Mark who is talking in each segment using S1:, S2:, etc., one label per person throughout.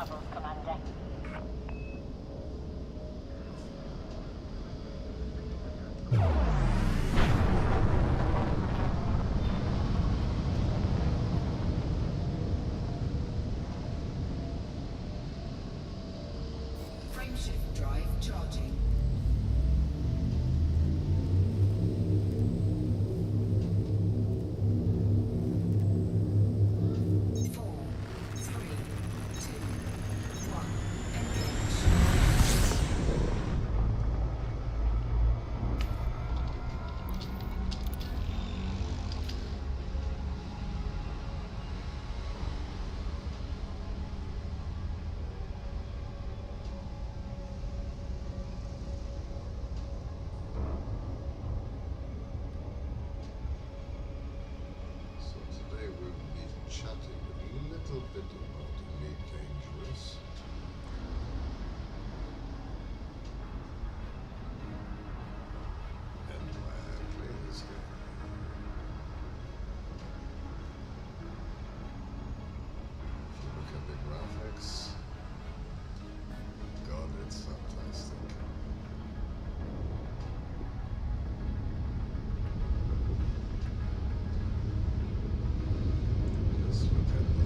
S1: troubles, Commander.
S2: Frameshift drive charging. 4, 3, 2, 1. Engage.
S3: So today we'll be chatting a little bit about Elite Dangerous. And why I play this game. If you look at the graphics, God, it's fantastic. Just look at that.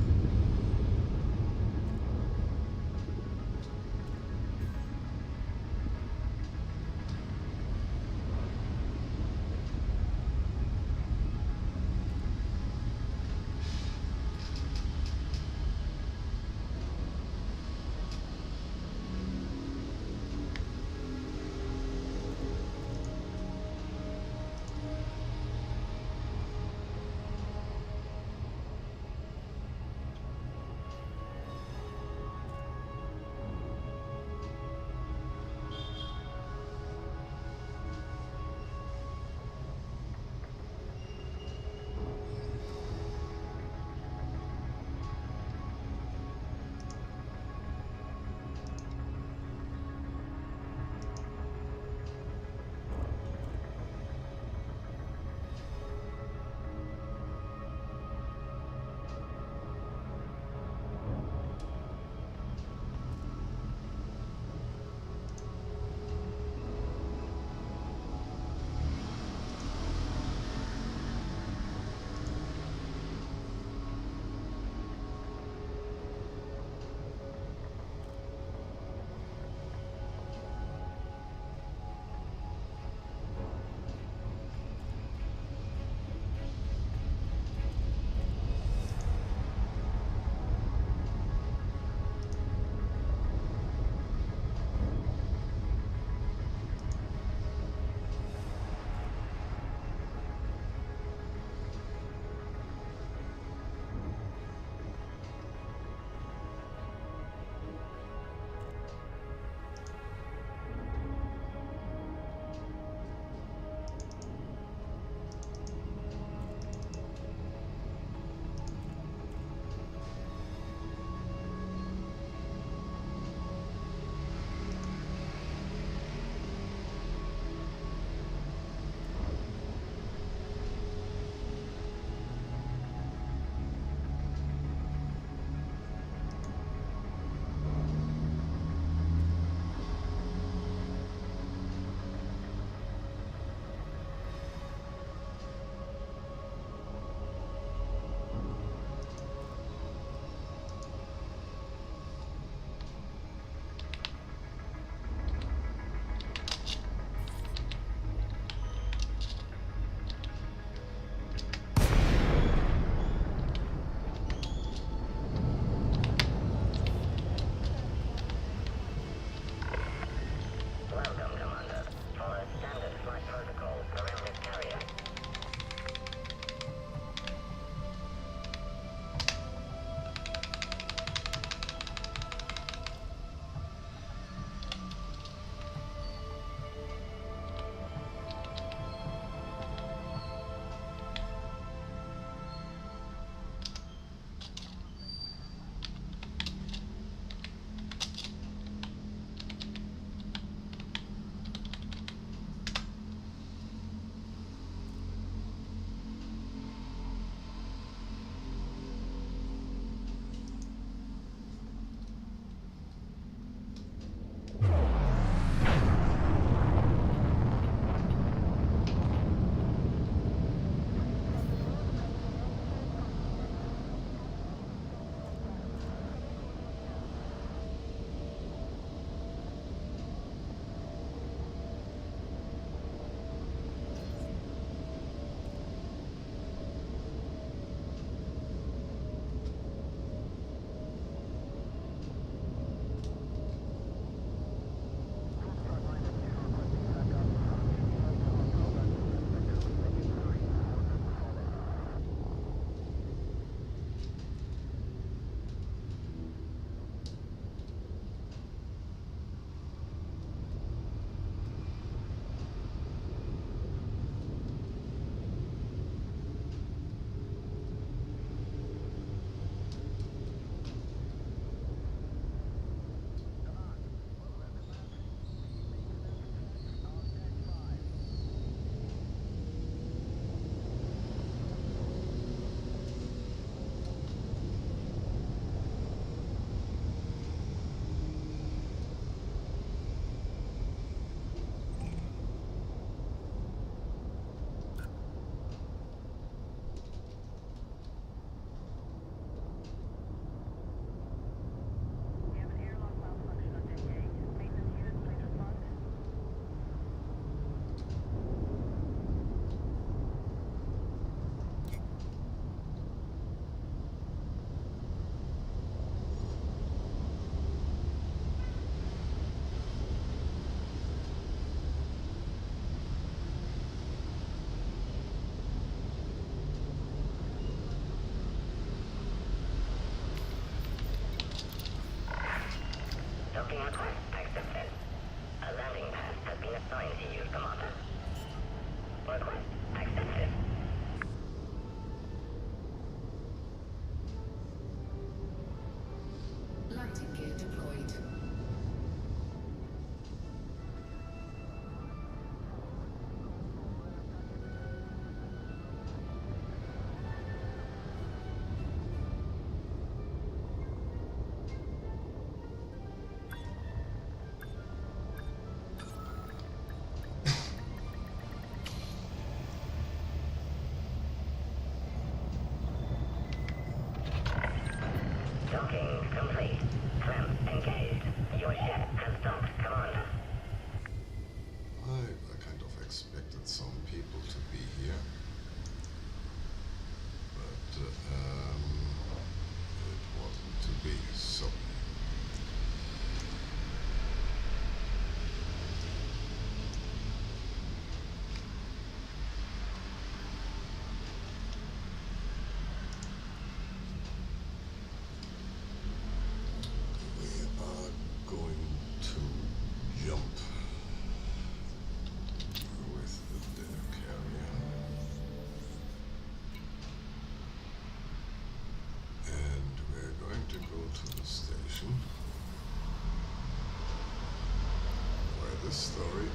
S3: story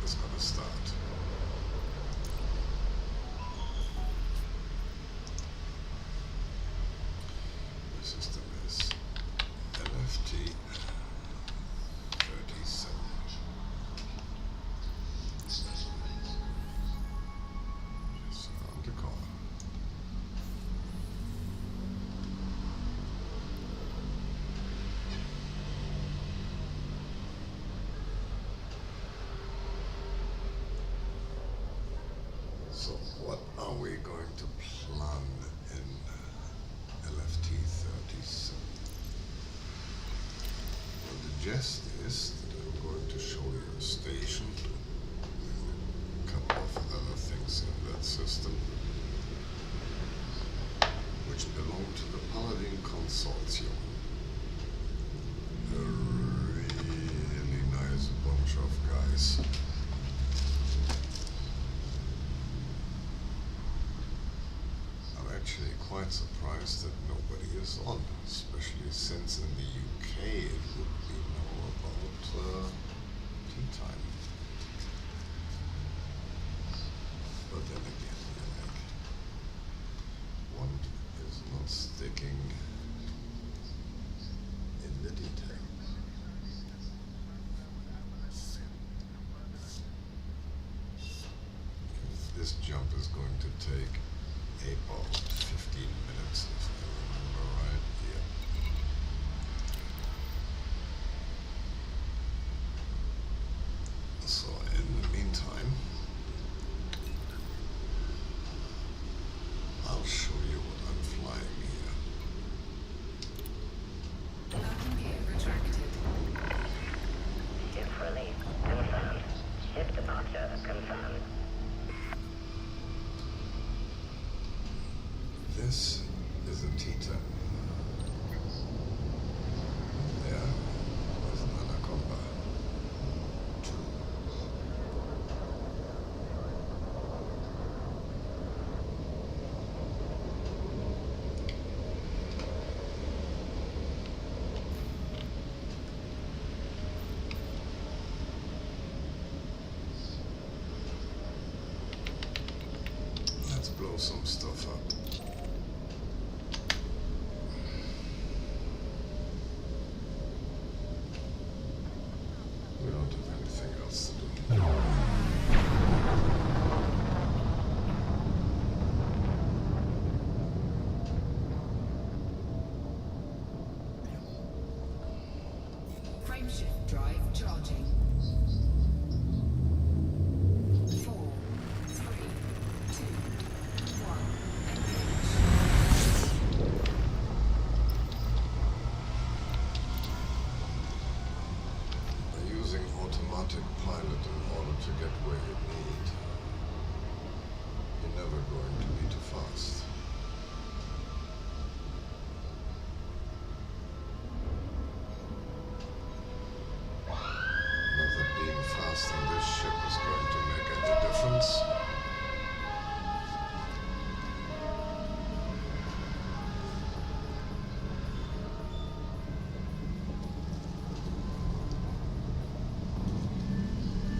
S3: is gonna start. The system is LFT 37. Just around the corner. So what are we going to plan in LFT 37? Well, the gist is that I'm going to show you a station, a couple of other things in that system, which belong to the Paladin Consortium. A really nice bunch of guys. Actually quite surprised that nobody is on, especially since in the UK it would be now about tea time. But then again, like, one is not sticking in the detail. This jump is going to take about 15 minutes, if I remember right. Yeah. So in the meantime, I'll show you what I'm flying here.
S2: Landing gear retracted.
S1: Ship release confirmed. Ship departure confirmed.
S3: This is a T10. There is an Anaconda 2. Let's blow some stuff up. We don't have anything else to do.
S2: Frameshift drive charging. 4, 3, 2, 1. Engage.
S3: By using automatic pilot in order to get where you need, you're never going to be too fast. Not that being fast on this ship is going to make any difference.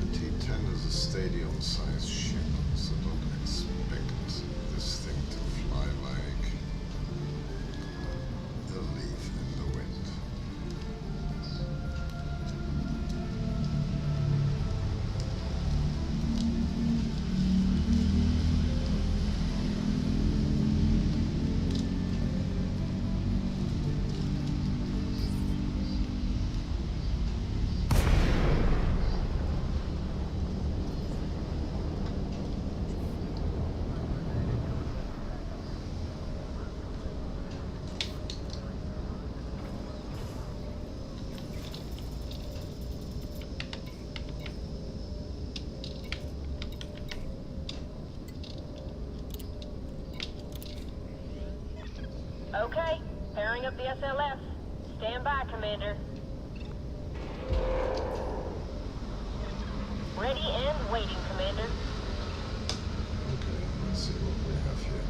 S3: The T10 is a stadium-sized ship, so don't expect this thing to fly like a leaf in the wind.
S1: Okay, pairing up the SLS. Stand by, Commander. Ready and waiting, Commander.
S3: Okay, let's see what we have here.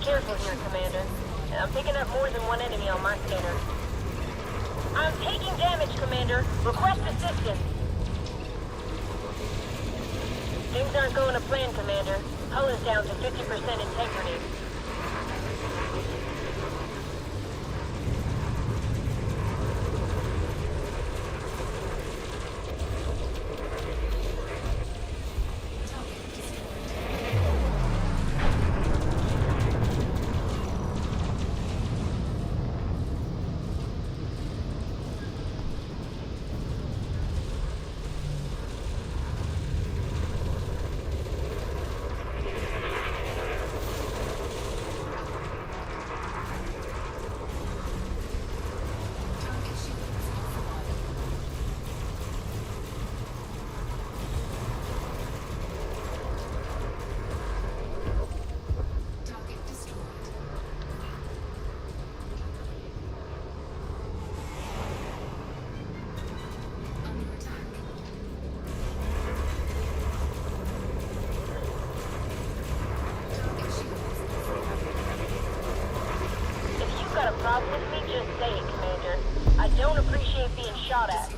S1: careful here, Commander. I'm picking up more than one enemy on my scanner. I'm taking damage, Commander. Request assistance. Things aren't going to plan, Commander. Hull is down to 50% integrity. Problem with me, just say it, Commander. I don't appreciate being shot at.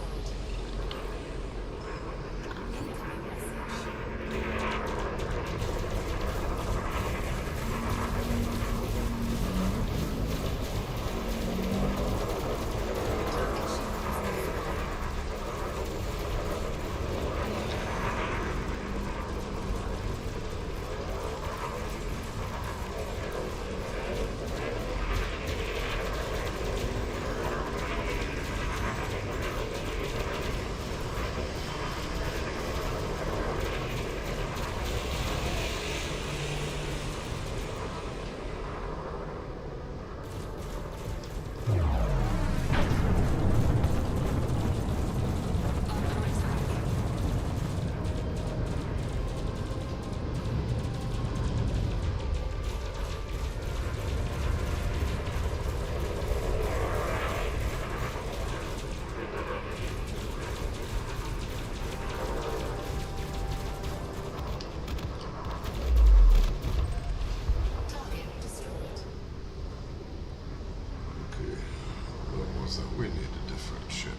S3: So we need a different ship.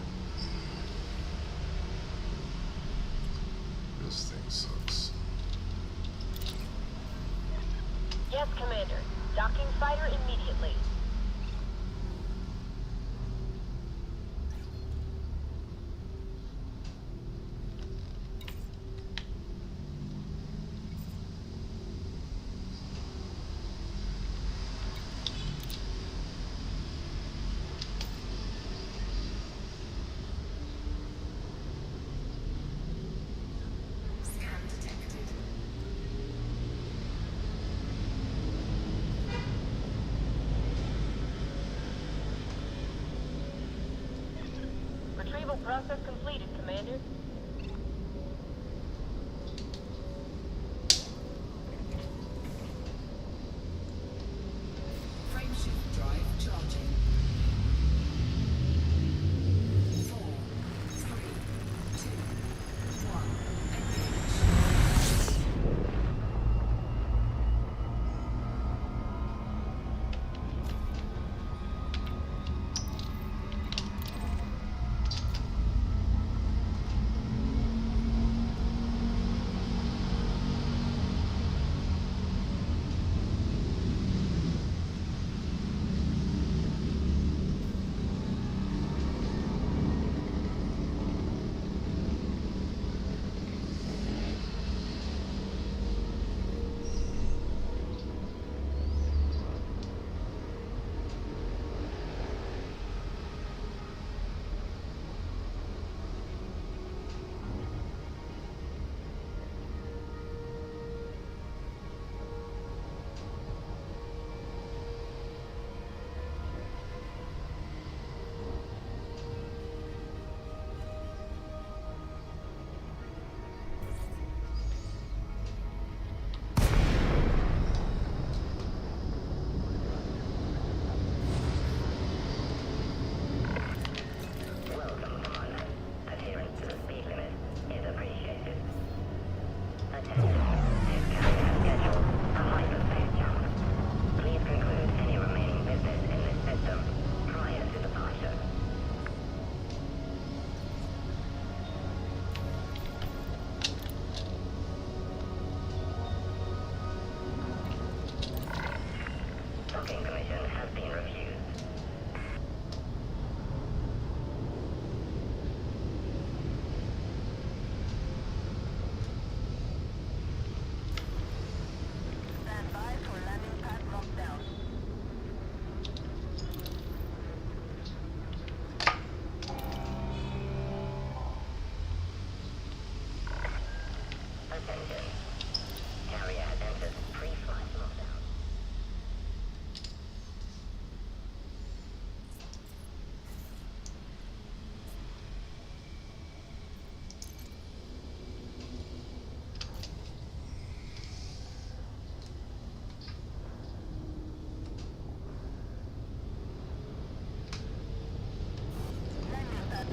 S3: This thing sucks.
S1: Yes, Commander. Docking fighter immediately. Retrieval process completed, Commander.
S2: Frameshift drive charging. 4, 3, 2, 1. Engage.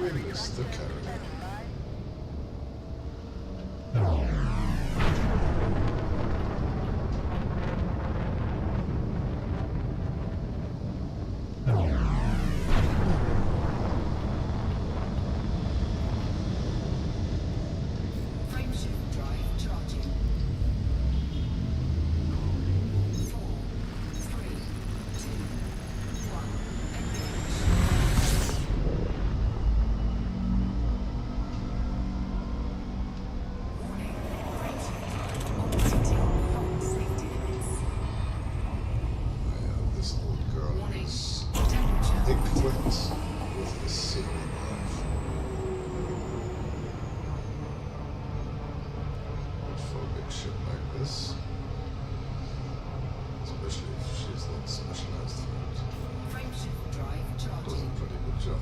S3: We missed the carrier.
S2: Frameshift drive charging. 4, 3, 2, 1. Engage. Warning. Frameshift drive operating beyond safety limits.
S3: Yeah, this old girl
S2: Warning.
S3: is
S2: Temperature.
S3: equipped with a zero drive. But for a big ship like this, especially if she's not specialized for it,
S2: Frameshift drive
S3: does a
S2: charging.
S3: pretty good job.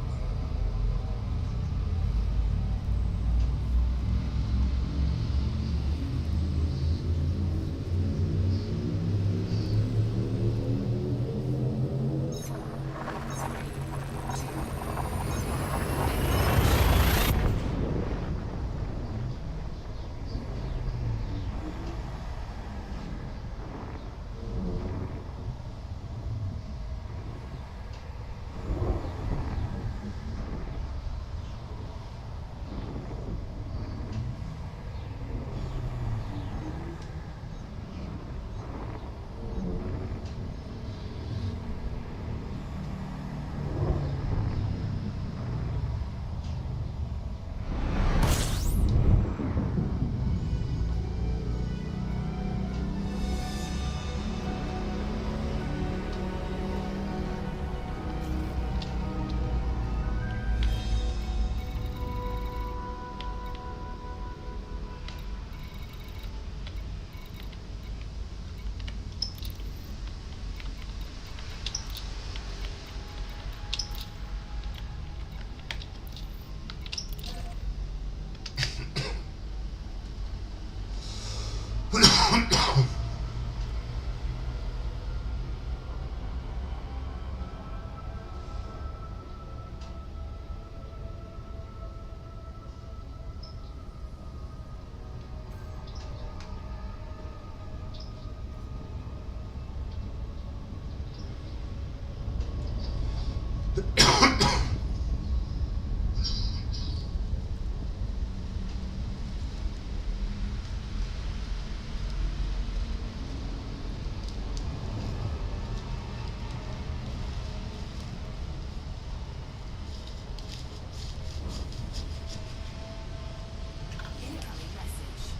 S2: Incoming message.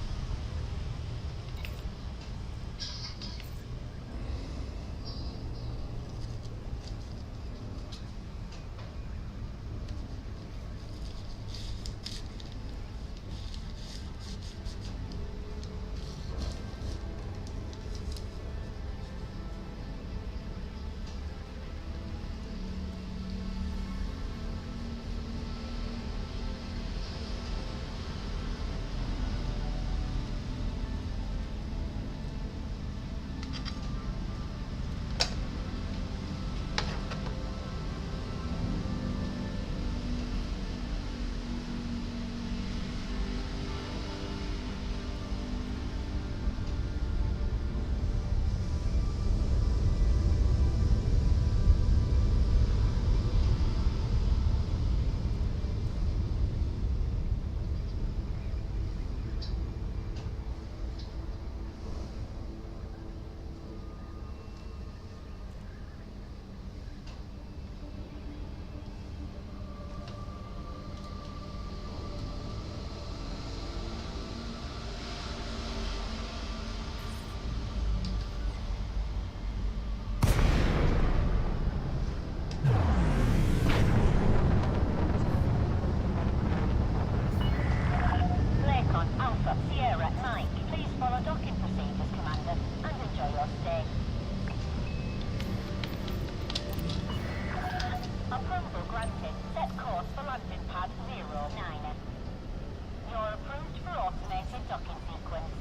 S1: Lakon, Alpha, Sierra, Mike. Please follow docking procedures, Commander, and enjoy your stay. Approval granted. Set course for landing pad 09. You're approved for automated docking sequence.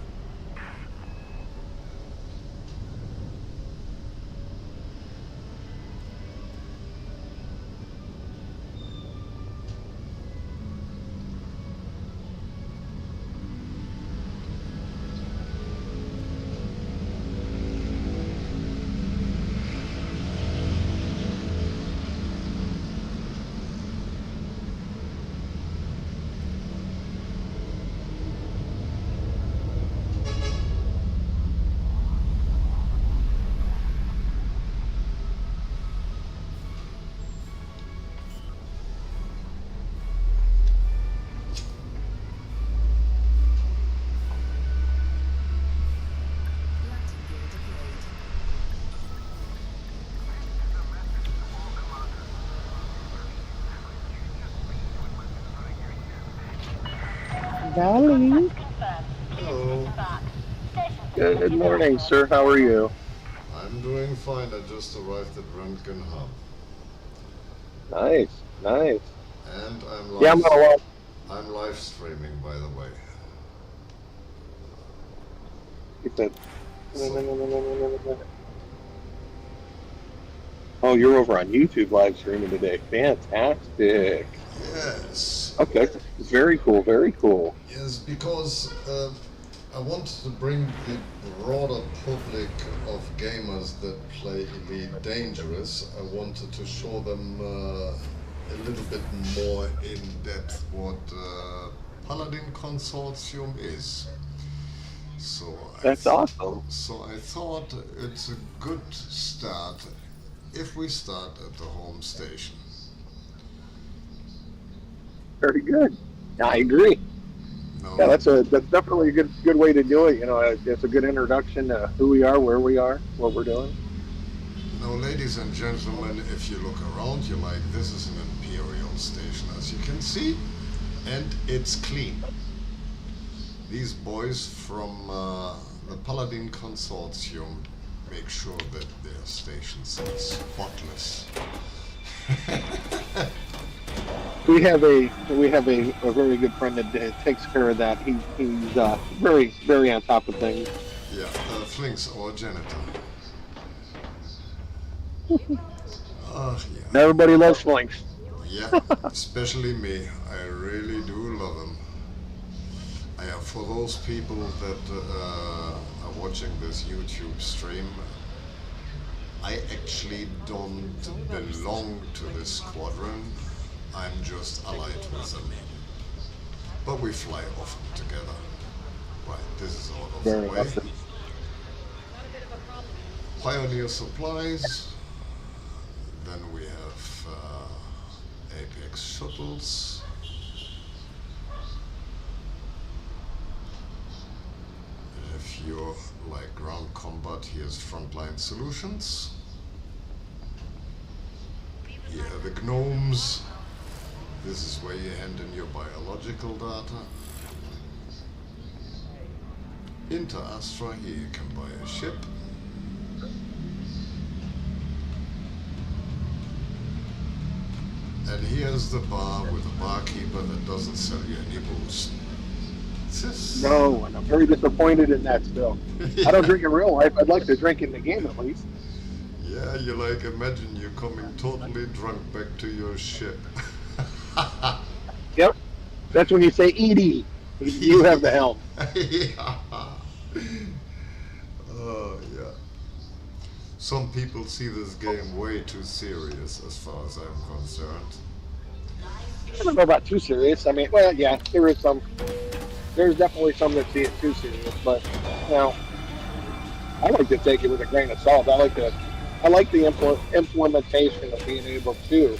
S4: Darling.
S1: Confirmed. Clear to
S3: Hello.
S1: disembark. Station
S4: Good morning, sir. How are you?
S3: I'm doing fine. I just arrived at Röntgen Hub.
S4: Nice, nice.
S3: And
S4: Yeah, I'm gonna watch.
S3: I'm live streaming, by the way.
S4: He said,
S3: So,
S4: "Oh, you're over on YouTube live streaming today. Fantastic.
S3: yes.
S4: Okay, very cool. Very cool.
S3: Yes, because I wanted to bring the broader public of gamers that play Elite Dangerous. I wanted to show them a little bit more in depth what Paladin Consortium is.
S4: That's awesome.
S3: So I thought it's a good start if we start at the home station.
S4: Very good. I agree.
S3: Now,
S4: Yeah, that's definitely a good way to do it. You know, it's a good introduction to who we are, where we are, what we're doing.
S3: Now, ladies and gentlemen, if you look around, you're like, this is an Imperial station, as you can see, and it's clean. These boys from the Paladin Consortium make sure that their stations are spotless.
S4: We have a very good friend that takes care of that. He's very on top of things.
S3: Yeah, Flinks, our janitor. Yeah.
S4: Everybody loves Flinks.
S3: Yeah, especially me. I really do love him. For those people that are watching this YouTube stream, I actually don't belong to this squadron. I'm just allied with them. But we fly often together. Right, this is out of the
S4: Very
S3: way.
S4: awesome.
S3: Pioneer supplies. Then we have Apex shuttles. If you like ground combat, here's Frontline Solutions. Here are the gnomes. This is where you hand in your biological data. Into Astra, here you can buy a ship. And here's the bar with a barkeeper that doesn't sell you any booze.
S4: No, and I'm very disappointed in that still. I don't drink in real life. I'd like to drink in the game at least.
S3: Yeah, you like imagine you coming totally drunk back to your ship.
S4: Yep. That's when you say, Edie, you have the helm.
S3: Yeah. Oh, yeah. Some people see this game way too serious as far as I'm concerned.
S4: I don't know about too serious. I mean, well, yeah, there's definitely some that see it too serious, but, you know, I like to take it with a grain of salt. I like the implementation of being able to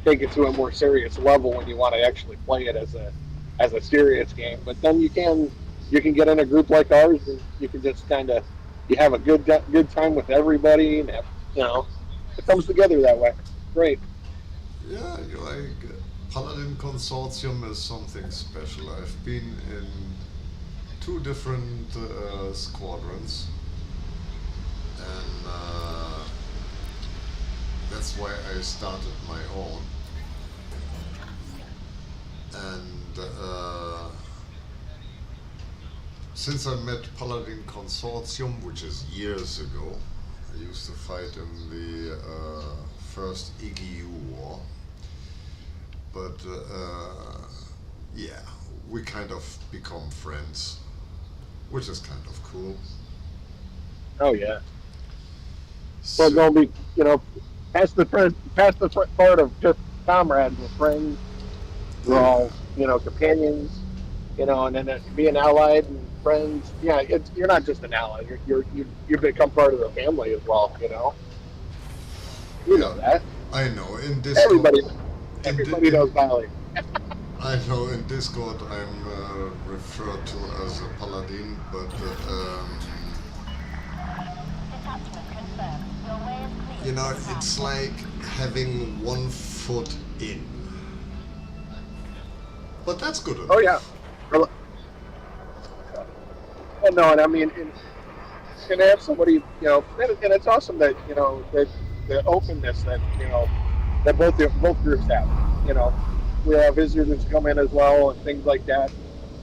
S4: take it to a more serious level when you want to actually play it as a serious game. But then you can get in a group like ours, and you can just you have a good time with everybody, and you know, it comes together that way. Great.
S3: Yeah, you like Paladin Consortium is something special. I've been in 2 different squadrons, and that's why I started my own. And since I met Paladin Consortium, which is years ago, I used to fight in the first IGU war. But yeah, we kind of become friends, which is kind of cool.
S4: Oh yeah.
S3: So,
S4: Well, don't be, you know, past the part of just comrades and friends. We're all, you know, companions, you know, and then being allied and friends. Yeah, you're not just an ally. You become part of the family as well. You know. You know that.
S3: I know in Discord.
S4: Everybody knows Valley.
S3: I know in Discord I'm referred to as a paladin, but you know, it's like having 1 foot in. But that's good enough.
S4: Oh yeah. Well, no, and I mean, and to have somebody, and it's awesome that that the openness that that both groups have. You know, we have visitors come in as well and things like that.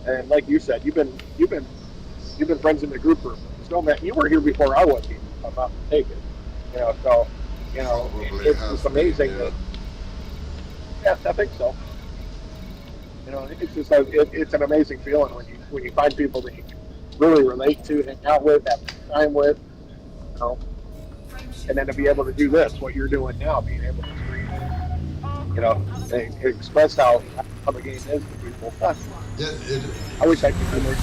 S4: And like you said, you've been friends in the group for so many. You were here before I was here, if I'm not mistaken. So
S3: Probably
S4: it's
S3: have
S4: just amazing
S3: been,
S4: that. Yeah, I think so. It's just it's an amazing feeling when you find people that you can really relate to, hang out with, have time with, you know,
S2: Frameshift
S4: and then to be able
S2: drive
S4: to do this, what you're doing now, being able to stream, and express how the game is to people.
S3: yeah, it,
S4: I wish I could do more.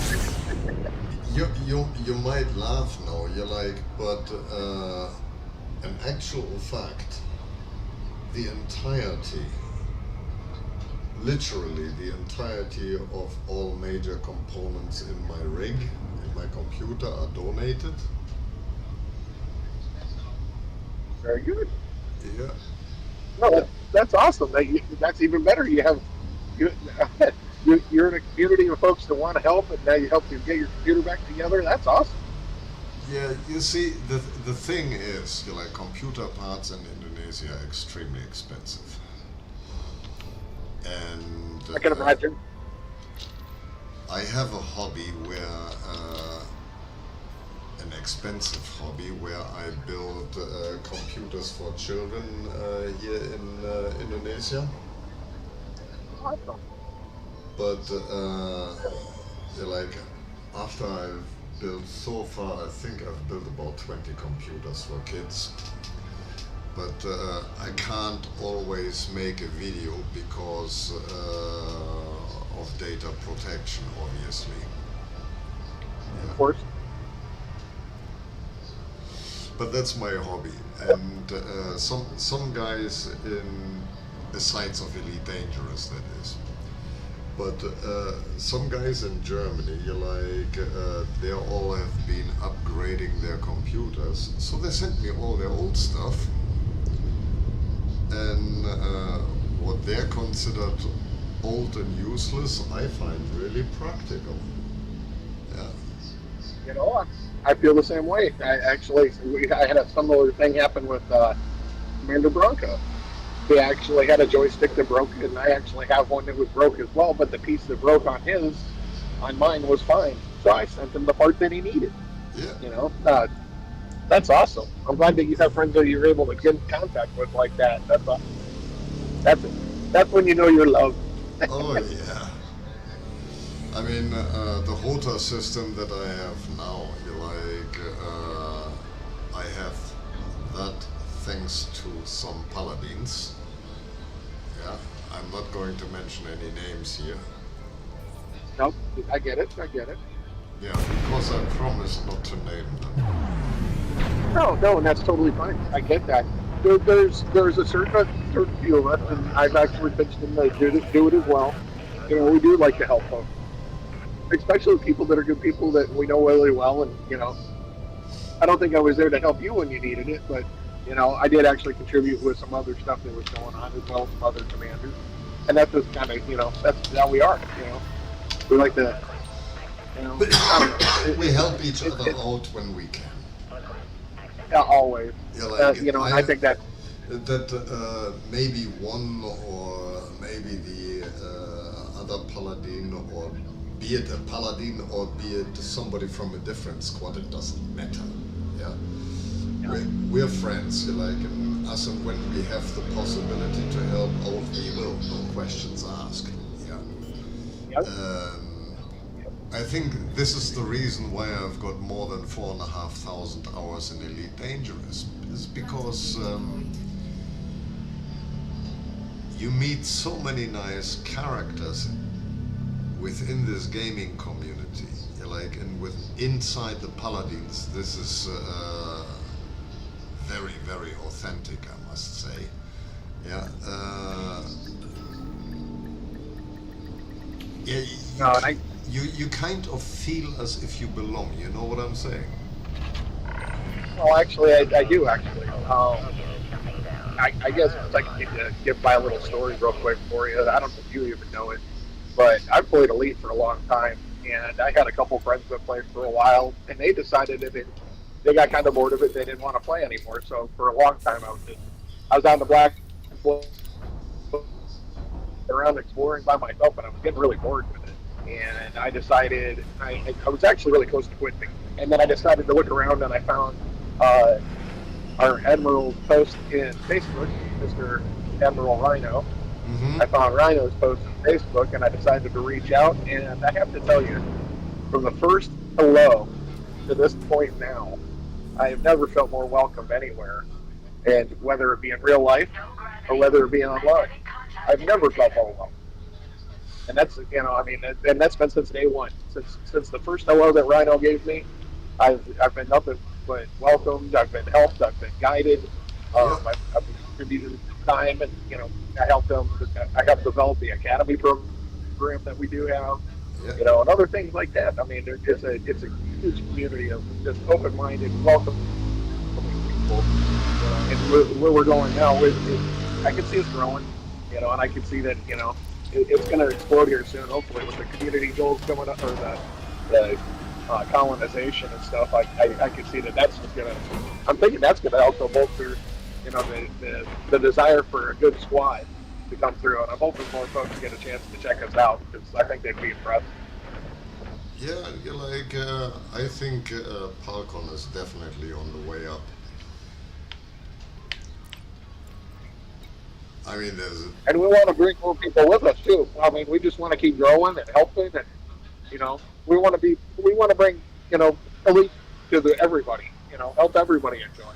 S3: you might laugh now. You're like, but an actual fact, the entirety, literally the entirety of all major components in my rig, in my computer, are donated.
S4: Very good.
S3: Yeah.
S4: No, that's awesome. That's even better. You, you're in a community of folks that want to help, and now you help you get your computer back together. That's awesome.
S3: Yeah, you see, the thing is, like computer parts in Indonesia are extremely expensive, and
S4: I can imagine.
S3: I have a hobby where an expensive hobby where I build computers for children here in Indonesia.
S4: Awesome.
S3: But like after I've built so far, I think I've built about 20 computers for kids. But I can't always make a video because of data protection, obviously.
S4: Of course.
S3: But that's my hobby, and some guys in the sites of Elite Dangerous, that is. But some guys in Germany, they all have been upgrading their computers, so they sent me all their old stuff, and what they're considered old and useless, I find really practical. Yeah.
S4: I feel the same way. I had a similar thing happen with Commander Bronco. He actually had a joystick that broke, and I actually have one that was broke as well. But the piece that broke on mine was fine. So I sent him the part that he needed.
S3: Yeah.
S4: That's awesome. I'm glad that you have friends that you're able to get in contact with like that. That's when you know you're loved.
S3: Oh yeah. I mean, the Rota system that I have now, I have that thanks to some paladins. Yeah, I'm not going to mention any names here.
S4: No, I get it.
S3: Yeah, because I promised not to name them.
S4: No, and that's totally fine. I get that. There's a certain few of us, and I've actually pitched them to do it as well. We do like to help folks, especially people that are good people that we know really well. And I don't think I was there to help you when you needed it, but I did actually contribute with some other stuff that was going on as well as some other commanders, and that's just kind of that's how we are. We like to. I don't know.
S3: We help each other out when we can.
S4: Yeah, always.
S3: Yeah,
S4: I think that
S3: maybe one or maybe the other paladin, or be it a paladin or be it somebody from a different squad, it doesn't matter. Yeah, we're friends. And us, and when we have the possibility to help out, we will. No questions asked. Yeah.
S4: Yep.
S3: I think this is the reason why I've got more than 4,500 hours in Elite Dangerous. Is because you meet so many nice characters within this gaming community. And inside the Paladins, this is very, very authentic, I must say. Yeah. You kind of feel as if you belong. You know what I'm saying?
S4: Well, actually, I do actually. I guess I can give my little story real quick for you. I don't know if you even know it, but I've played Elite for a long time, and I had a couple friends that played for a while, and they decided that they got kind of bored of it. They didn't want to play anymore. So for a long time, I was on the black around exploring by myself, and I was getting really bored with it. And I decided I was actually really close to quitting. And then I decided to look around, and I found uh, our Admiral's post in Facebook, Mr. Admiral Rhino.
S3: Mm-hmm.
S4: I found Rhino's post on Facebook, and I decided to reach out. And I have to tell you, from the first hello to this point now, I have never felt more welcomed anywhere. And whether it be in real life or whether it be online, I've never felt more welcome. And that's, I mean, and that's been since day one. Since the first hello that Rhino gave me, I've been nothing but welcomed. I've been helped. I've been guided.
S3: Yeah.
S4: I've contributed time, and I helped them. I helped develop the academy program that we do have.
S3: Yeah.
S4: And other things like that. I mean, it's a huge community of just open-minded, welcoming people. And where we're going now, I can see us growing. And I can see that it's going to explode here soon. Hopefully, with the community goals coming up, or the colonization and stuff. I can see that's just going to. I'm thinking that's going to also bolster, the desire for a good squad to come through, and I'm hoping more folks get a chance to check us out because I think they'd be impressed.
S3: Yeah, I think Palcon is definitely on the way up. I mean,
S4: and we want to bring more people with us too. I mean, we just want to keep growing and helping, and we want to bring elite to everybody. Help everybody enjoy.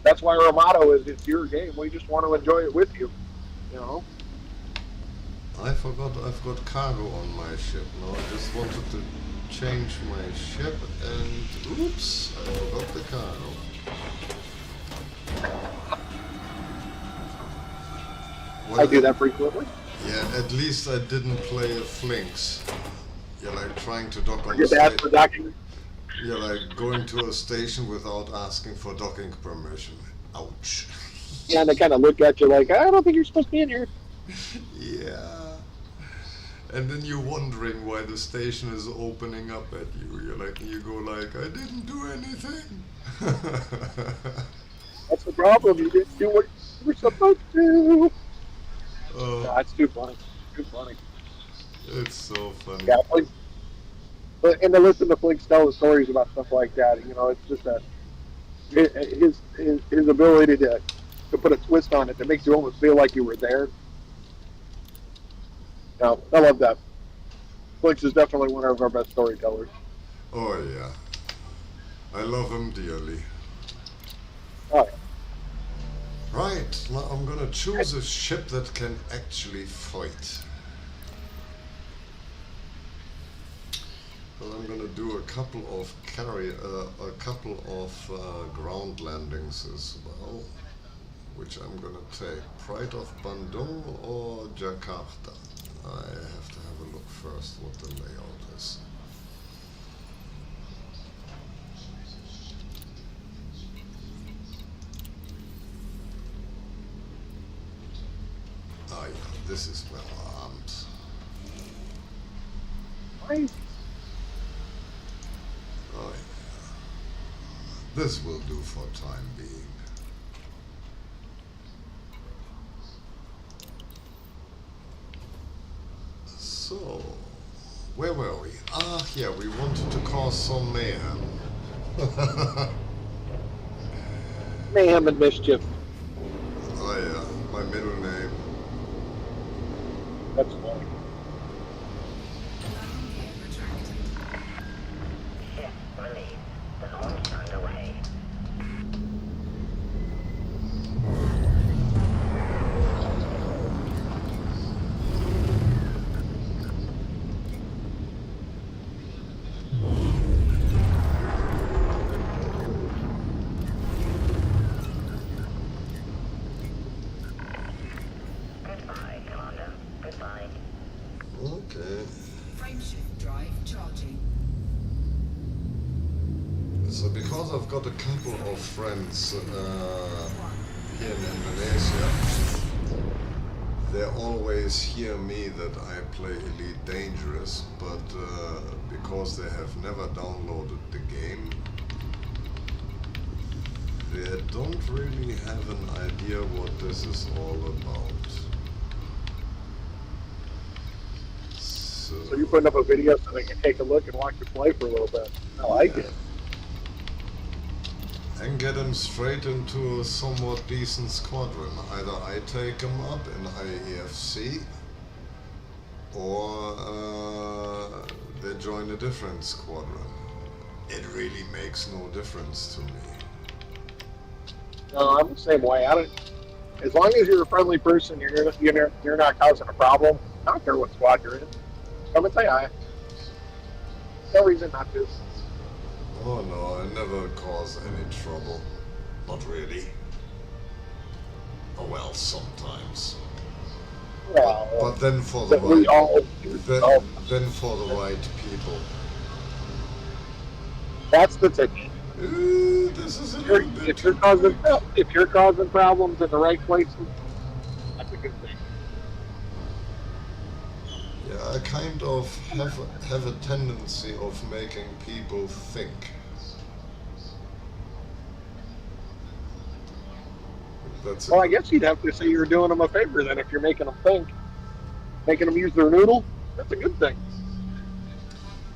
S4: That's why our motto is "It's your game. We just want to enjoy it with you."
S3: I forgot I've got cargo on my ship. Now I just wanted to change my ship, and oops, I forgot the cargo. Well,
S4: I do that frequently.
S3: Yeah, at least I didn't play a Flinks. You're like trying to dock on
S4: Your
S3: the
S4: dad
S3: station.
S4: for docking.
S3: You're like going to a station without asking for docking permission. Ouch.
S4: Yeah, and they kind of look at you like, I don't think you're supposed to be in here.
S3: Yeah. And then you're wondering why the station is opening up at you. You go like, I didn't do anything.
S4: That's the problem. You didn't do what you were supposed to. It's too funny. Too funny.
S3: It's so funny.
S4: Yeah, and to listen to Flink tell the stories about stuff like that, it's just his ability to put a twist on it that makes you almost feel like you were there. No, I love that. Flink is definitely one of our best storytellers.
S3: Oh yeah. I love him dearly.
S4: Oh, yeah.
S3: Right, now I'm gonna choose a ship that can actually fight. And I'm gonna do a couple of ground landings as well, which I'm gonna take. Pride of Bandung or Jakarta? I have to have a look first what the layout is. Ah, yeah, this is well armed.
S4: Right.
S3: Oh, yeah. This will do for time being. So, where were we? Ah, yeah, we wanted to cause some mayhem.
S4: Mayhem and mischief.
S3: Oh, yeah, my middle name.
S4: That's funny.
S1: Ship released. The launch underway. Goodbye, Commander. Goodbye.
S3: Okay.
S2: Frameshift drive charging.
S3: So because I've got a couple of friends here in Indonesia, they always hear me that I play Elite Dangerous, but because they have never downloaded the game, they don't really have an idea what this is all about.
S4: So you're putting up a video so they can take a look and watch you play for a little bit. I like it.
S3: And get them straight into a somewhat decent squadron. Either I take them up in IEFC, or they join a different squadron. It really makes no difference to me.
S4: No, I'm the same way. I don't. As long as you're a friendly person, you're not causing a problem. I don't care what squad you're in. Come and say hi. No reason not to.
S3: Oh no, I never cause any trouble. Not really. Oh well, sometimes.
S4: Well,
S3: But then for the
S4: we all
S3: then for the right people.
S4: That's the ticket.
S3: This is a little bit
S4: If you're causing problems in the right places, that's a good thing.
S3: Yeah, I kind of have a tendency of making people think. That's
S4: Well, I guess you'd have to say you're doing them a favor then if you're making them think. Making them use their noodle, that's a good thing.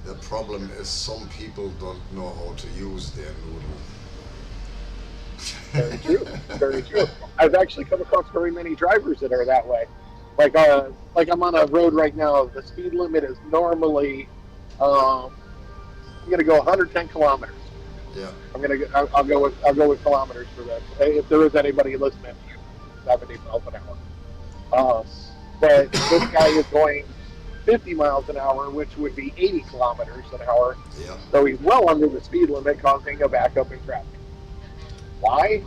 S3: The problem is some people don't know how to use their noodle.
S4: Very true. Very true. I've actually come across very many drivers that are that way. Like I'm on a road right now. The speed limit is normally, I'm gonna go 110 kilometers.
S3: Yeah.
S4: I'll go with kilometers for that. If there is anybody listening, 70 miles an hour. But this guy is going 50 miles an hour, which would be 80 kilometers an hour.
S3: Yeah.
S4: So he's well under the speed limit, causing a backup in traffic. Why?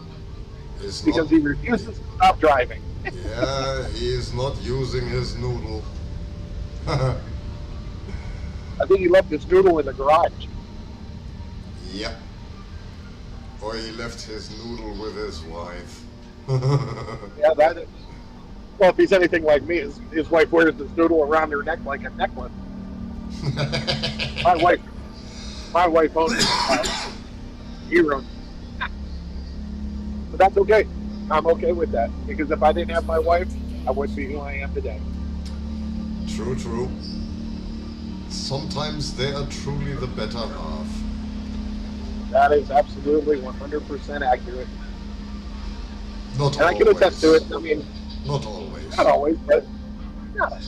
S4: Because he refuses to stop driving.
S3: Yeah, he is not using his noodle.
S4: I think he left his noodle in the garage.
S3: Yeah. Or he left his noodle with his wife.
S4: Yeah, that is. Well, if he's anything like me, his wife wears his noodle around her neck like a necklace. My wife owns a hero. But that's okay. I'm okay with that because if I didn't have my wife, I wouldn't be who I am today.
S3: True, true. Sometimes they are truly the better half.
S4: That is absolutely 100% accurate.
S3: Not
S4: And
S3: always.
S4: I can attest to it. I mean,
S3: Not always.
S4: not always, but yeah.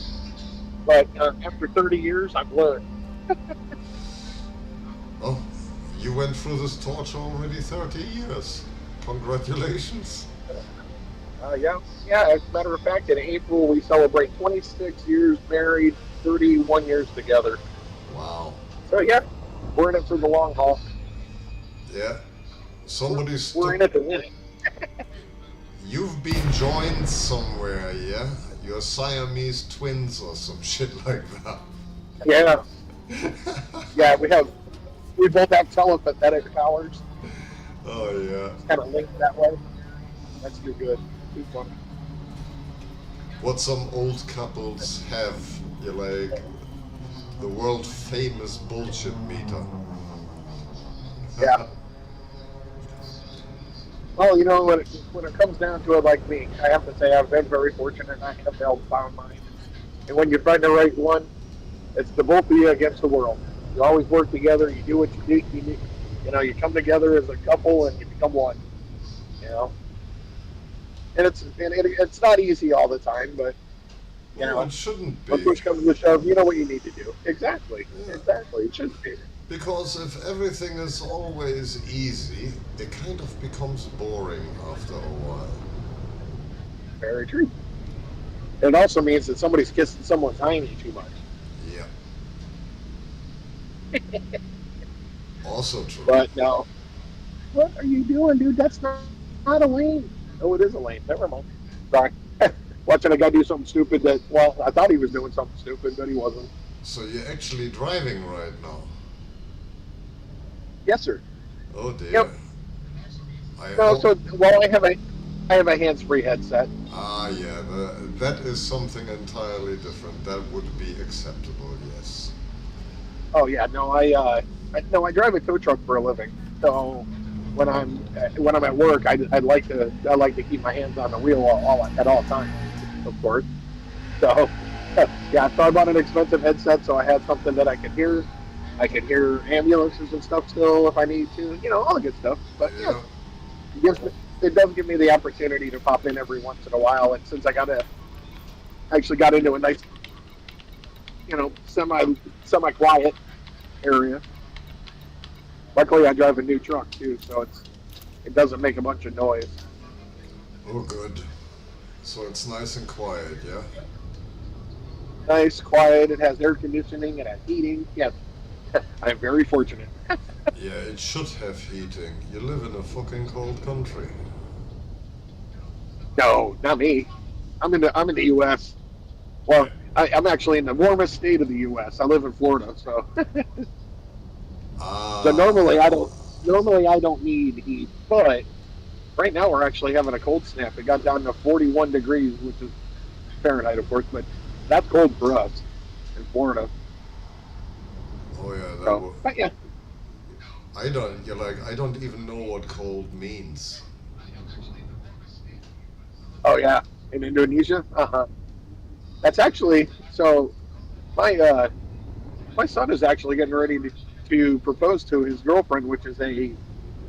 S4: But after 30 years, I've learned.
S3: Oh, you went through this torture already 30 years. Congratulations.
S4: Yeah. As a matter of fact, in April we celebrate 26 years married, 31 years together.
S3: Wow.
S4: So yeah, we're in it for the long haul.
S3: Yeah. Somebody's.
S4: We're in it to win it.
S3: You've been joined somewhere, yeah? You're Siamese twins or some shit like that.
S4: Yeah. Yeah, we both have telepathetic powers.
S3: Oh yeah.
S4: It's kind of linked that way. That's too good. Too funny.
S3: What some old couples have, you're like the world famous bullshit meter.
S4: Yeah. Well, when it comes down to it, like me, I have to say I've been very fortunate and I have held found mine. And when you find the right one, it's the both of you against the world. You always work together. You do what you do. You come together as a couple and you become one. And it's not easy all the time, but
S3: It shouldn't be.
S4: when push comes to shove, you know what you need to do. Exactly.
S3: Yeah.
S4: Exactly. It shouldn't be.
S3: Because if everything is always easy, it kind of becomes boring after a while.
S4: Very true. It also means that somebody's kissing someone tiny too much.
S3: Yeah. Also true.
S4: But no. What are you doing, dude? That's not a lane. Oh, it is a lane. Never mind. Sorry. Watching a guy do something stupid I thought he was doing something stupid, but he wasn't.
S3: So you're actually driving right now?
S4: Yes, sir.
S3: Oh dear.
S4: Yep.
S3: I
S4: No,
S3: hope-
S4: so while I I have a hands-free headset.
S3: Ah, yeah, that is something entirely different. That would be acceptable, yes.
S4: Oh yeah, no, no, I drive a tow truck for a living. So when I'm at work, I like to keep my hands on the wheel at all times, of course. So yeah, so I bought an expensive headset so I had something that I could hear. I could hear ambulances and stuff still if I need to, all the good stuff. But yeah,
S3: Yeah,
S4: it gives me, it does give me the opportunity to pop in every once in a while. And since actually got into a nice, semi quiet area. Luckily, I drive a new truck too, so it doesn't make a bunch of noise.
S3: oh good. So it's nice and quiet, yeah?
S4: Nice, quiet. It has air conditioning. It has heating. Yes, I'm very fortunate.
S3: Yeah, it should have heating. You live in a fucking cold country.
S4: No, not me. I'm in the U.S. Well, I'm actually in the warmest state of the U.S. I live in Florida, so
S3: Ah,
S4: normally I don't need heat. But right now we're actually having a cold snap. It got down to 41 degrees, which is Fahrenheit, of course, but that's cold for us in Florida.
S3: oh yeah, that
S4: So,
S3: would.
S4: but yeah.
S3: I don't even know what cold means.
S4: Oh yeah, in Indonesia. That's actually so. My my son is actually getting ready to propose to his girlfriend, which is a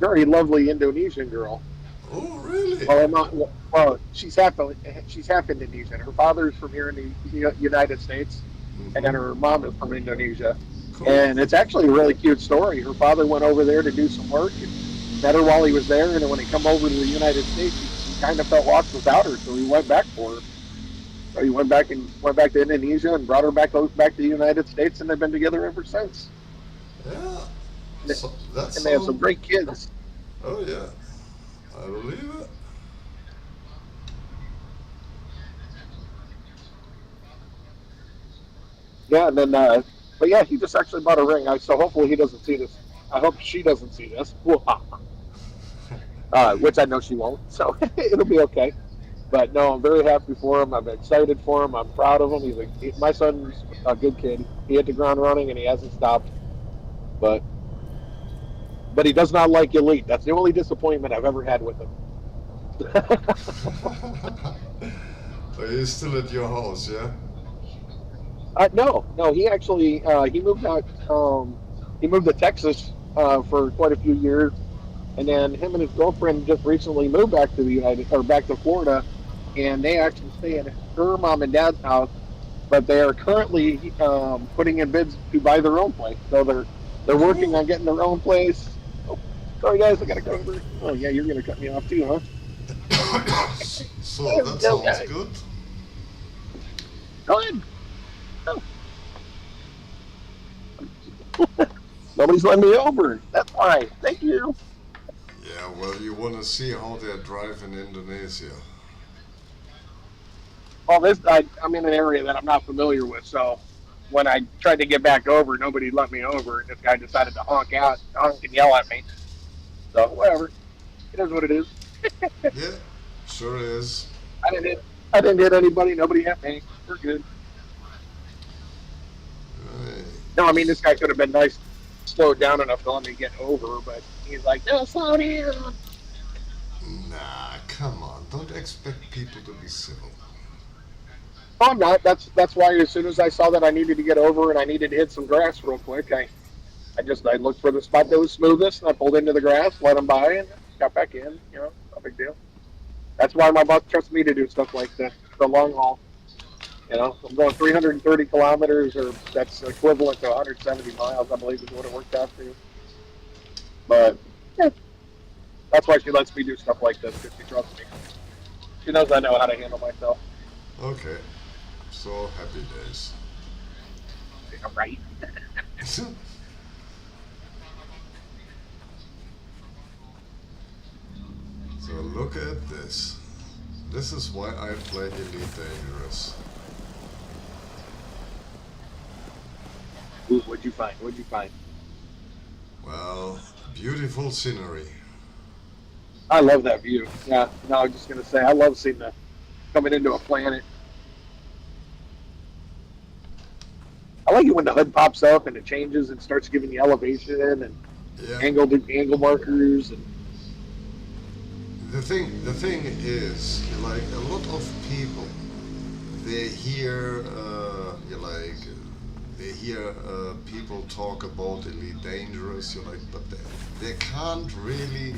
S4: very lovely Indonesian girl.
S3: Oh, really?
S4: Well, I'm not. Well, she's half Indonesian. Her father's from here in the United States, and then
S3: Mm-hmm.
S4: her mom is from Indonesia.
S3: Cool.
S4: And it's actually a really cute story. Her father went over there to do some work and met her while he was there. And then when he come over to the United States, he kind of felt lost without her, so he went back for her. So he went back to Indonesia and brought her back to the United States, and they've been together ever since.
S3: Yeah.
S4: And they,
S3: So that
S4: and they have some
S3: sounds.
S4: great kids.
S3: Oh yeah, I believe it.
S4: Yeah, and then but yeah, he just actually bought a ring. So hopefully he doesn't see this. I hope she doesn't see this. Which I know she won't. So it'll be okay. But no, I'm very happy for him. I'm excited for him. I'm proud of him. My son's a good kid. He hit the ground running and he hasn't stopped. But he does not like elite. That's the only disappointment I've ever had with him.
S3: So he's still at your house, yeah?
S4: No, no, he actually he moved out. He moved to Texas for quite a few years, and then him and his girlfriend just recently moved back to the back to Florida, and they actually stay at her mom and dad's house. But they are currently putting in bids to buy their own place. So they're working
S3: Cool.
S4: on getting their own place. Oh, sorry guys, I gotta go over. Oh yeah, you're gonna cut me off too, huh?
S3: So that
S4: No,
S3: sounds good.
S4: go ahead. Nobody's letting me over. That's fine. Thank you.
S3: Yeah, well, you want to see how they drive in Indonesia.
S4: Well, I'm in an area that I'm not familiar with, so when I tried to get back over, nobody let me over, and this guy decided to honk and yell at me. So whatever, it is what it is.
S3: Yeah, sure is.
S4: I didn't hit, I didn't hit anybody. Nobody hit me. We're good.
S3: Right.
S4: No, I mean this guy could have been nice, slowed down enough to let me get over, but he's like, no, slow down.
S3: Nah, come on. Don't expect people to be civil.
S4: Oh, I'm not. That's why as soon as I saw that I needed to get over and I needed to hit some grass real quick, I looked for the spot that was smoothest and I pulled into the grass, let him by, and got back in. No big deal. That's why my boss trusts me to do stuff like the long haul. I'm going 330 kilometers, or that's equivalent to 170 miles, I believe, is what it worked out to. But yeah, that's why she lets me do stuff like this because she trusts me. She knows I know how to handle myself.
S3: Okay, so happy days.
S4: Yeah, right.
S3: So look at this. This is why I play Elite Dangerous.
S4: Ooh, what'd you find? What'd you find?
S3: Well, beautiful scenery.
S4: I love that view. Yeah. No, I was just gonna say I love seeing the coming into a planet. I like it when the hood pops up and it changes and starts giving you elevation and
S3: Yeah.
S4: angle markers and
S3: The thing is, like a lot of people, they hear, you like, they hear people talk about Elite Dangerous, you like, but they can't really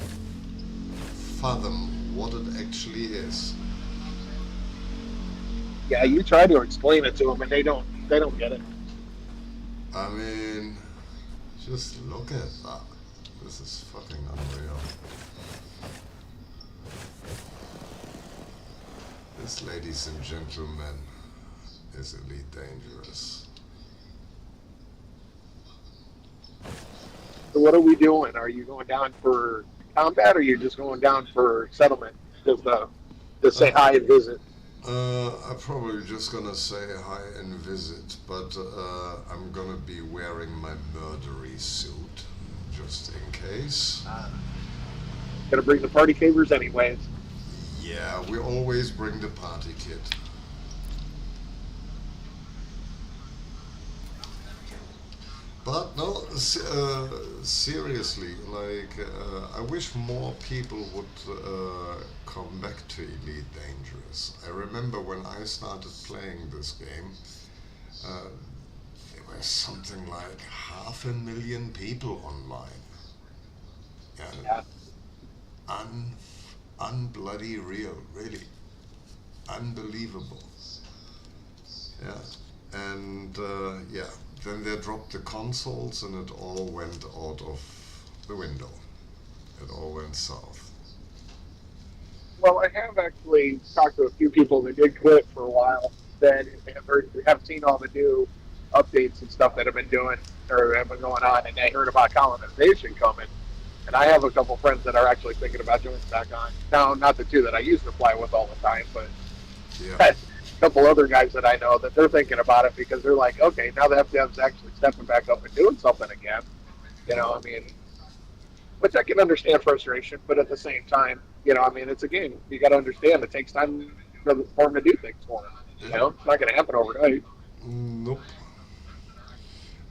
S3: fathom what it actually is.
S4: yeah, you try to explain it to them and they don't get it.
S3: I mean, just look at that. This is fucking unreal. This, ladies and gentlemen, is Elite Dangerous.
S4: So what are we doing? Are you going down for combat or are you just going down for settlement? Just to say
S3: Uh,
S4: hi and visit.
S3: I'm probably just gonna say hi and visit, but I'm gonna be wearing my murdery suit, just in case.
S4: Gonna bring the party favors anyways.
S3: Yeah, we always bring the party kit. But no, seriously, like, I wish more people would come back to Elite Dangerous. I remember when I started playing this game, uh, there were something like 500,000 people online. Yeah,
S4: Yeah.
S3: unbloody real, really, unbelievable. Yeah, and yeah, then they dropped the consoles and it all went out of the window. It all went south.
S4: Well, I have actually talked to a few people that did quit for a while that have seen all the new updates and stuff that have been doing or have been going on, and they heard about colonization coming. And I have a couple friends that are actually thinking about joining back on. Now, not the two that I used to fly with all the time, but
S3: Yeah,
S4: a couple other guys that I know that they're thinking about it because they're like, okay, now the FDF's actually stepping back up and doing something again. You know, I mean, which I can understand frustration, but at the same time, you know, I mean, it's a game. You got to understand it takes time for them to do things for them.
S3: yeah,
S4: You know, it's not going to happen overnight.
S3: nope.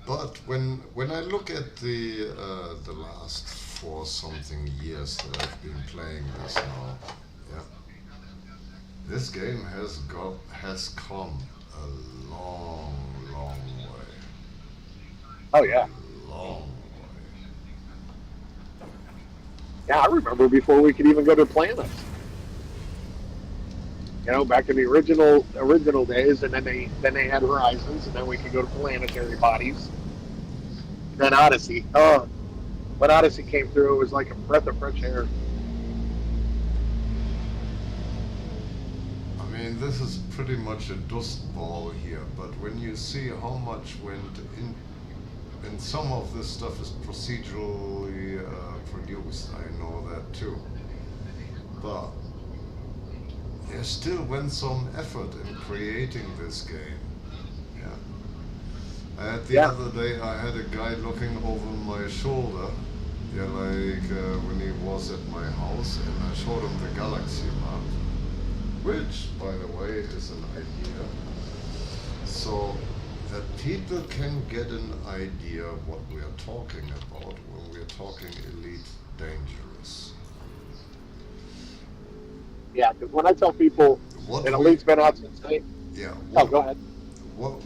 S3: But when I look at the last 4 something years that I've been playing this now, yeah, this game has come a long, long way,
S4: Oh yeah,
S3: long way.
S4: yeah. I remember before we could even go to planets. You know, back in the original days, and then they had Horizons, and then we could go to planetary bodies. Then Odyssey. Oh, when Odyssey came through, it was like a breath of fresh air.
S3: I mean, this is pretty much a dust ball here, but when you see how much went in, and some of this stuff is procedurally produced, I know that too. But there still went some effort in creating this game. Yeah. I had the
S4: Yeah,
S3: other day, I had a guy looking over my shoulder, yeah, like when he was at my house, and I showed him the galaxy map, which, by the way, is an idea. So that people can get an idea what we are talking about when we are talking Elite Dangerous.
S4: yeah. Because when I tell people
S3: What
S4: that
S3: we,
S4: Elite's been out since night,
S3: yeah,
S4: oh, go ahead.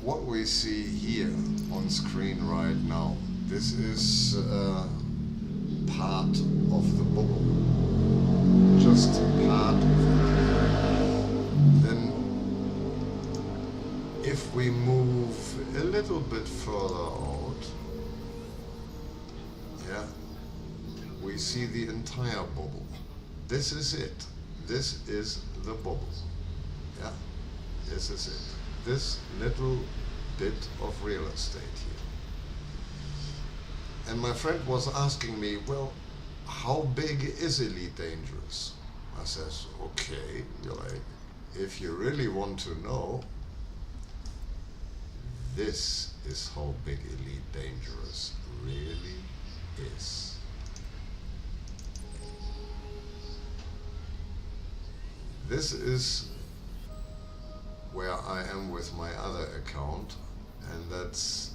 S3: what we see here on screen right now, this is part of the bubble, just part of it. Then if we move a little bit further out, yeah, we see the entire bubble. This is it. This is the bubble. Yeah, this is it. This little bit of real estate here. And my friend was asking me, well, how big is Elite Dangerous? I says, okay, you're like, if you really want to know, this is how big Elite Dangerous really is. this is where I am with my other account, and that's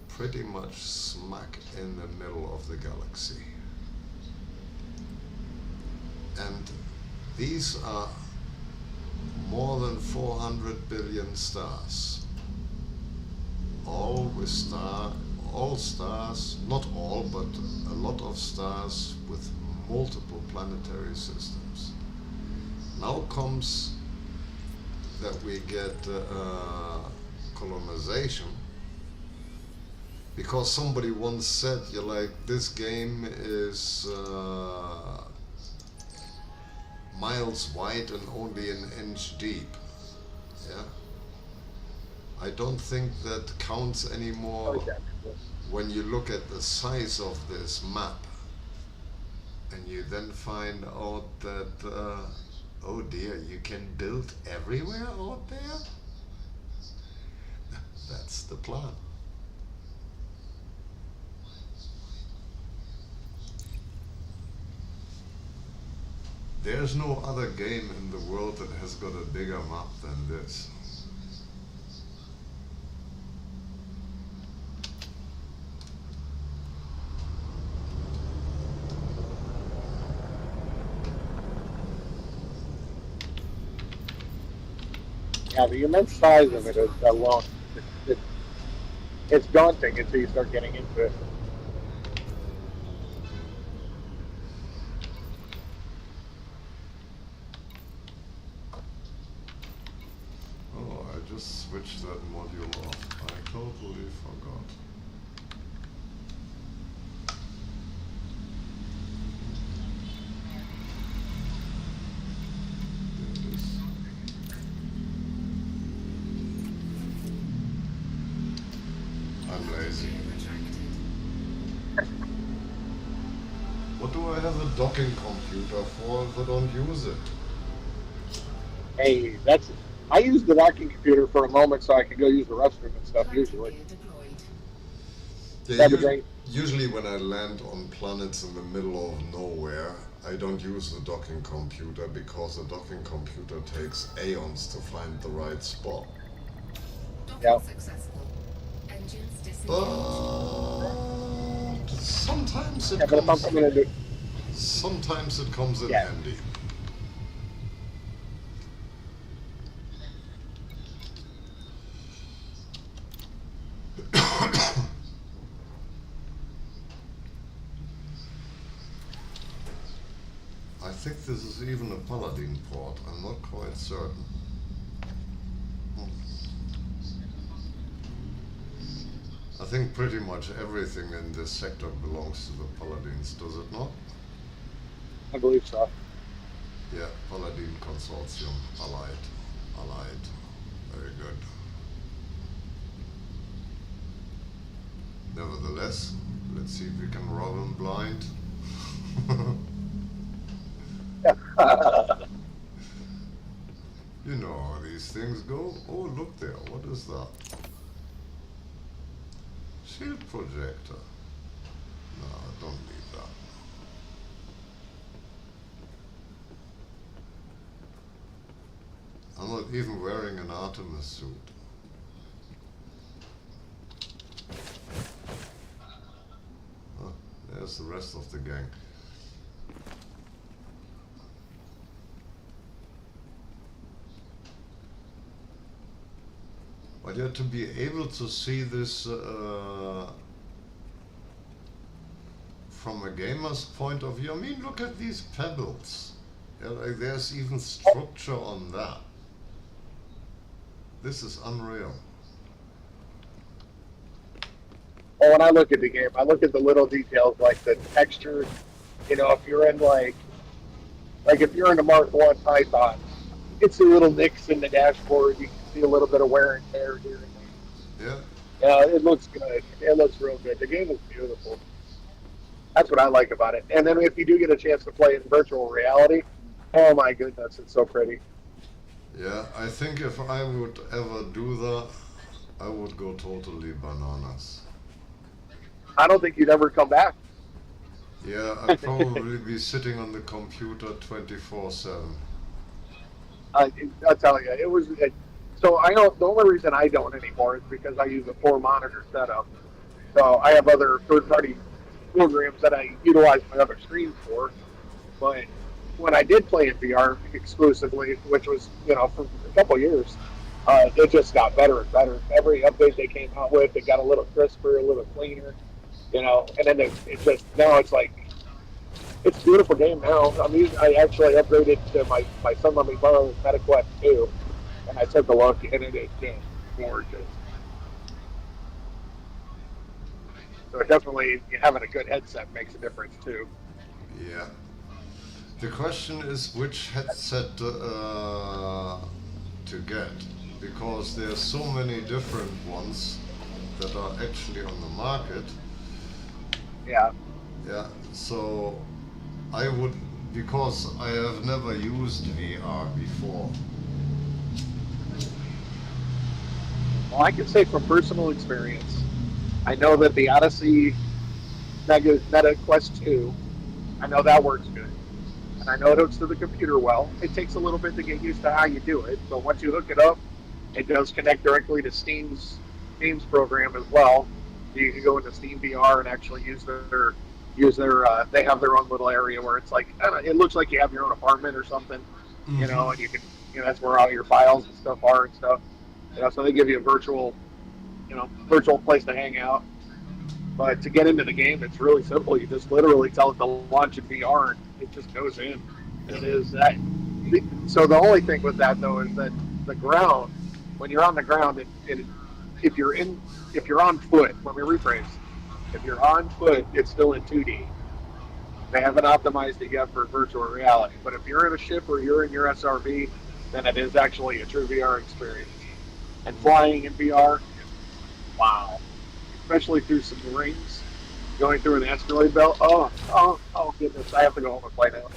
S3: pretty much smack in the middle of the galaxy. And these are more than 400 billion stars, all with all stars, not all, but a lot of stars with multiple planetary systems. Now comes that we get colonization, because somebody once said, you're like, this game is miles wide and only an inch deep. Yeah, I don't think that counts anymore when you look at the size of this map, and you then find out that oh dear, you can build everywhere out there. That's the plan. There's no other game in the world that has got a bigger map than this.
S4: Yeah, the immense size of it is alone. It's daunting until you start getting into it.
S3: Oh, I just switched that module off. I totally forgot. There it is. I'm lazy. What do I have a docking computer for if I don't use it?
S4: Hey, I use the docking computer for a moment so I can go use the restroom and stuff usually.
S3: Yeah,
S4: That'd be great.
S3: usually when I land on planets in the middle of nowhere, I don't use the docking computer because the docking computer takes aeons to find the right spot.
S4: Yeah.
S3: But sometimes it
S4: Yeah, but if I'm
S3: comes.
S4: coming into
S3: Sometimes it comes in
S4: Yeah.
S3: handy. I think this is even a Paladin port. I'm not quite certain. I think pretty much everything in this sector belongs to the Paladins, does it not?
S4: I believe so.
S3: Yeah, Paladin Consortium, Allied. Very good. Nevertheless, let's see if we can rob him blind. You know how these things go. Oh, look there. What is that? Shield projector. No, I don't need that. I'm not even wearing an Artemis suit. Oh, there's the rest of the gang. But yeah, to be able to see this from a gamer's point of view, I mean, look at these pebbles. Yeah, like there's even structure on that. This is unreal.
S4: Well, when I look at the game, I look at the little details like the texture. You know, if you're in like if you're in a Mark One Python, you can see little nicks in the dashboard. You can see a little bit of wear and tear here and there.
S3: Yeah.
S4: Yeah, it looks good. It looks real good. The game is beautiful. That's what I like about it. And then if you do get a chance to play in virtual reality, oh my goodness, it's so pretty.
S3: Yeah, I think if I would ever do that, I would go totally bananas.
S4: I don't think you'd ever come back.
S3: Yeah, I'd probably be sitting on the computer 24/7.
S4: I'll tell you, it was. So I don't. The only reason I don't anymore is because I use a 4 monitor setup. So I have other third-party programs that I utilize my other screens for. But when I did play in VR exclusively, which was for a couple of years, it just got better and better. Every update they came out with, it got a little crisper, a little cleaner. And then it just now it's like it's a beautiful game now. I actually upgraded to my son let me borrow his MetaQuest 2, and I took a look, and it is just gorgeous. So definitely having a good headset makes a difference too.
S3: Yeah. The question is which headset to get, because there's so many different ones that are actually on the market.
S4: Yeah.
S3: Yeah. So I would, because I have never used VR before.
S4: Well, I can say from personal experience, I know that the Odyssey Meta Quest 2, I know that works good. And I know it hooks to the computer well. It takes a little bit to get used to how you do it, but once you hook it up, it does connect directly to Steam's program as well. You can go into Steam VR and actually use their they have their own little area where it's like I don't know, it looks like you have your own apartment or something, and you can that's where all your files and stuff are and stuff. So they give you a virtual place to hang out. But to get into the game, it's really simple. You just literally tell it to launch in VR, and it just goes in. It is that. So the only thing with that though is that the ground, when you're on the ground, if you're on foot, let me rephrase. If you're on foot, it's still in 2D. They haven't optimized it yet for virtual reality. But if you're in a ship or you're in your SRV, then it is actually a true VR experience. And flying in VR, wow. Especially through some rings, going through an asteroid belt. Oh goodness! I have to go home and play now.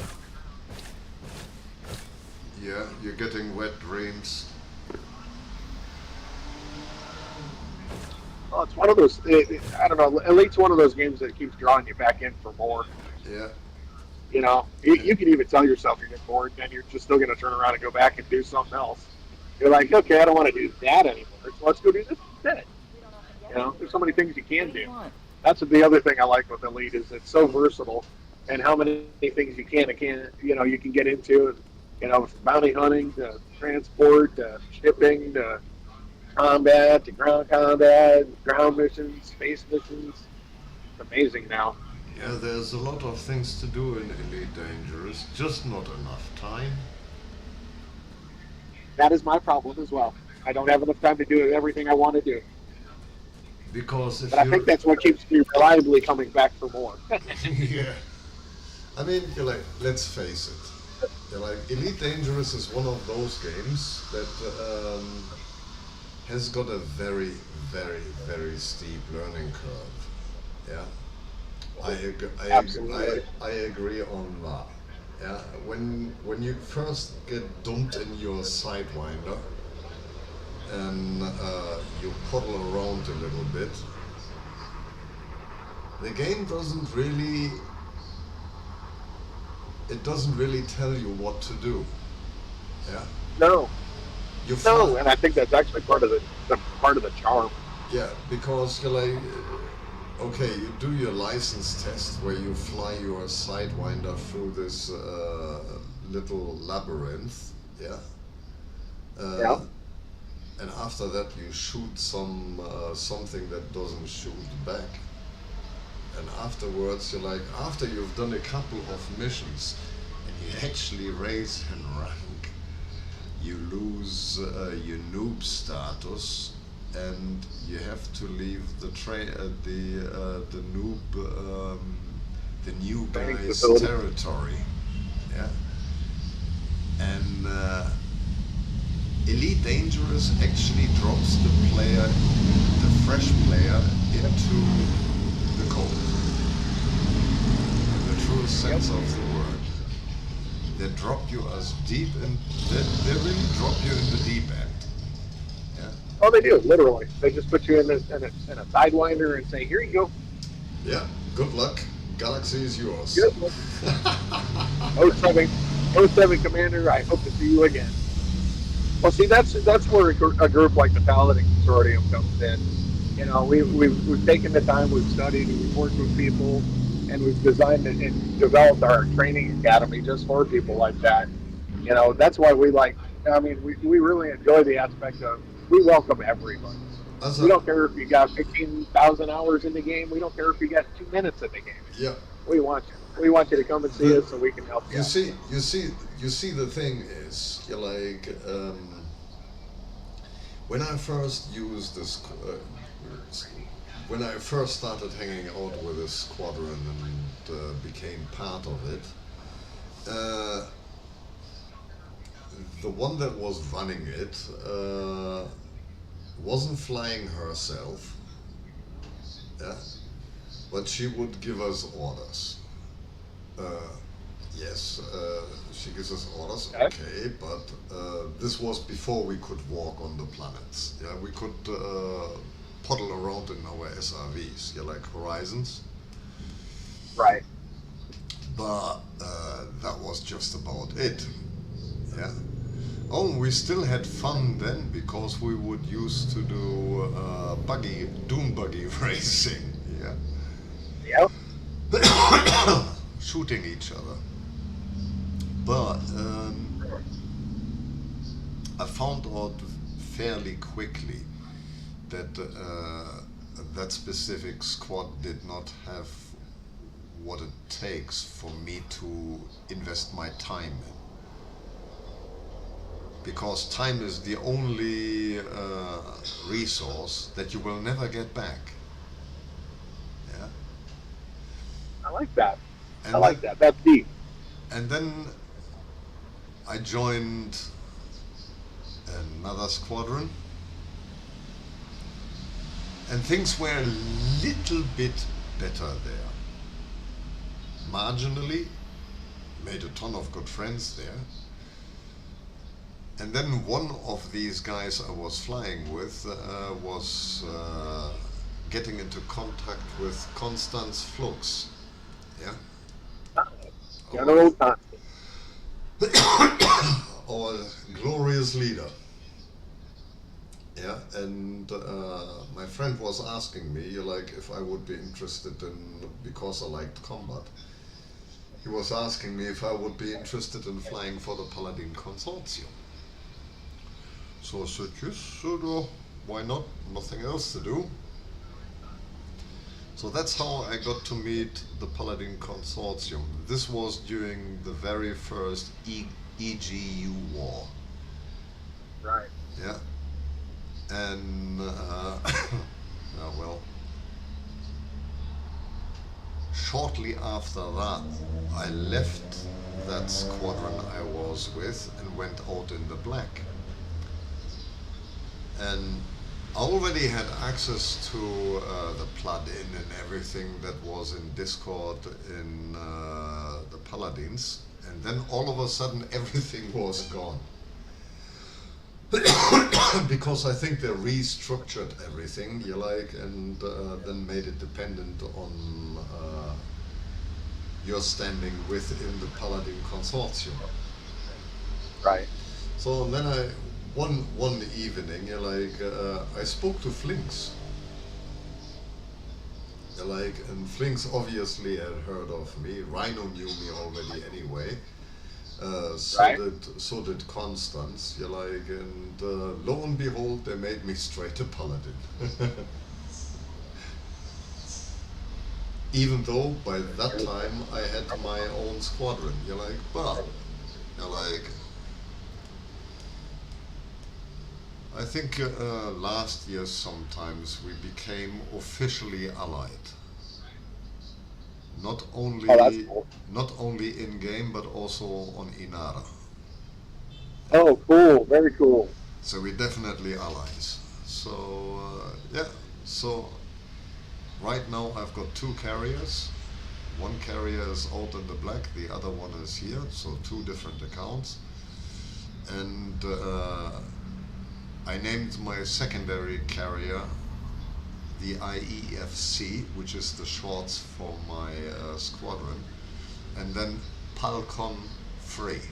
S3: Yeah, you're getting wet dreams.
S4: Well, it's one of those. I don't know. Elite's one of those games that keeps drawing you back in for more.
S3: Yeah.
S4: You can even tell yourself you're getting bored, and you're just still going to turn around and go back and do something else. You're like, okay, I don't want to do that anymore. So let's go do this instead. There's so many things you can do. That's the other thing I like with Elite is it's so versatile, and how many things you can get into, from bounty hunting to transport to shipping to combat to ground combat, ground missions, space missions. It's amazing now.
S3: Yeah, there's a lot of things to do in Elite Dangerous, just not enough time.
S4: That is my problem as well. I don't have enough time to do everything I want to do.
S3: Because
S4: but I think that's what keeps me reliably coming back for more.
S3: Yeah. I mean, let's face it. Elite Dangerous is one of those games that has got a very, very, very steep learning curve. Yeah. I agree on that. Yeah. When you first get dumped in your Sidewinder, and you puddle around a little bit, the game doesn't really tell you what to do. Yeah.
S4: No, and I think that's actually part of the charm.
S3: Yeah, because okay, you do your license test where you fly your Sidewinder through this little labyrinth. Yeah.
S4: Yeah.
S3: And after that, you shoot something that doesn't shoot back. And afterwards, after you've done a couple of missions, and you actually raise in rank, you lose your noob status, and you have to leave the new guy's territory. Yeah. And Elite Dangerous actually drops the fresh player into the cold. In the true sense of the word. They drop you as deep in, they really drop you in the deep end. Yeah.
S4: Oh, they do, literally. They just put you in a Sidewinder and say, here you go.
S3: Yeah, good luck. Galaxy is yours.
S4: 07 Commander, I hope to see you again. Well, see, that's where a group like the Paladin Consortium comes in. You know, we've taken the time, we've studied, and we've worked with people, and we've designed it and developed our training academy just for people like that. You know, that's why we like. I mean, we really enjoy the aspect of we welcome everybody.
S3: As
S4: We
S3: a,
S4: don't care if you got 15,000 hours in the game. We don't care if you got 2 minutes in the game.
S3: yeah,
S4: We want you. We want you to come and see
S3: the,
S4: us so we can help you
S3: you
S4: out.
S3: see, you see, the thing is, you're like, when I first used this, when I first started hanging out with this squadron and became part of it, uh, the one that was running it wasn't flying herself, yeah, but she would give us orders. Uh, yes, she gives us orders,
S4: Okay.
S3: okay, but this was before we could walk on the planets. Yeah, we could puddle around in our SRVs, yeah, like Horizons,
S4: Right.
S3: but that was just about it. Yeah. Oh, we still had fun then because we would used to do dune buggy racing. Yeah.
S4: Yep.
S3: Shooting each other. But I found out fairly quickly that that specific squad did not have what it takes for me to invest my time in. Because time is the only resource that you will never get back. Yeah.
S4: I like that.
S3: And
S4: I like that. That's deep.
S3: And then I joined another squadron, and things were a little bit better there. Marginally, made a ton of good friends there. And then one of these guys I was flying with was getting into contact with Constance Flux. Yeah.
S4: General Con.
S3: Our glorious leader. Yeah, and my friend was asking me, like, if I would be interested in, because I liked combat, he was asking me if I would be interested in flying for the Paladin Consortium. So I said, yes, why not? Nothing else to do. So that's how I got to meet the Paladin Consortium. This was during the very first EGU war.
S4: Right.
S3: Yeah. And, well, shortly after that, I left that squadron I was with and went out in the black. And I already had access to the plugin and everything that was in Discord in the Paladins, and then all of a sudden everything was gone. Because I think they restructured everything, you like, and then made it dependent on your standing within the Paladin Consortium.
S4: Right.
S3: So then one evening, I spoke to Flinks. And Flinks obviously had heard of me. Rhino knew me already anyway. So did Constance. And lo and behold, they made me straight a Paladin. Even though by that time I had my own squadron. I think last year sometimes we became officially allied. Not only
S4: that's cool.
S3: not only in game but also on Inara.
S4: Oh, cool. Very cool.
S3: So we're definitely allies. So yeah. So right now I've got 2 carriers. One carrier is out in the black, the other one is here. So 2 different accounts. And I named my secondary carrier the IEFC, which is the shorts for my squadron, and then Palcon Free.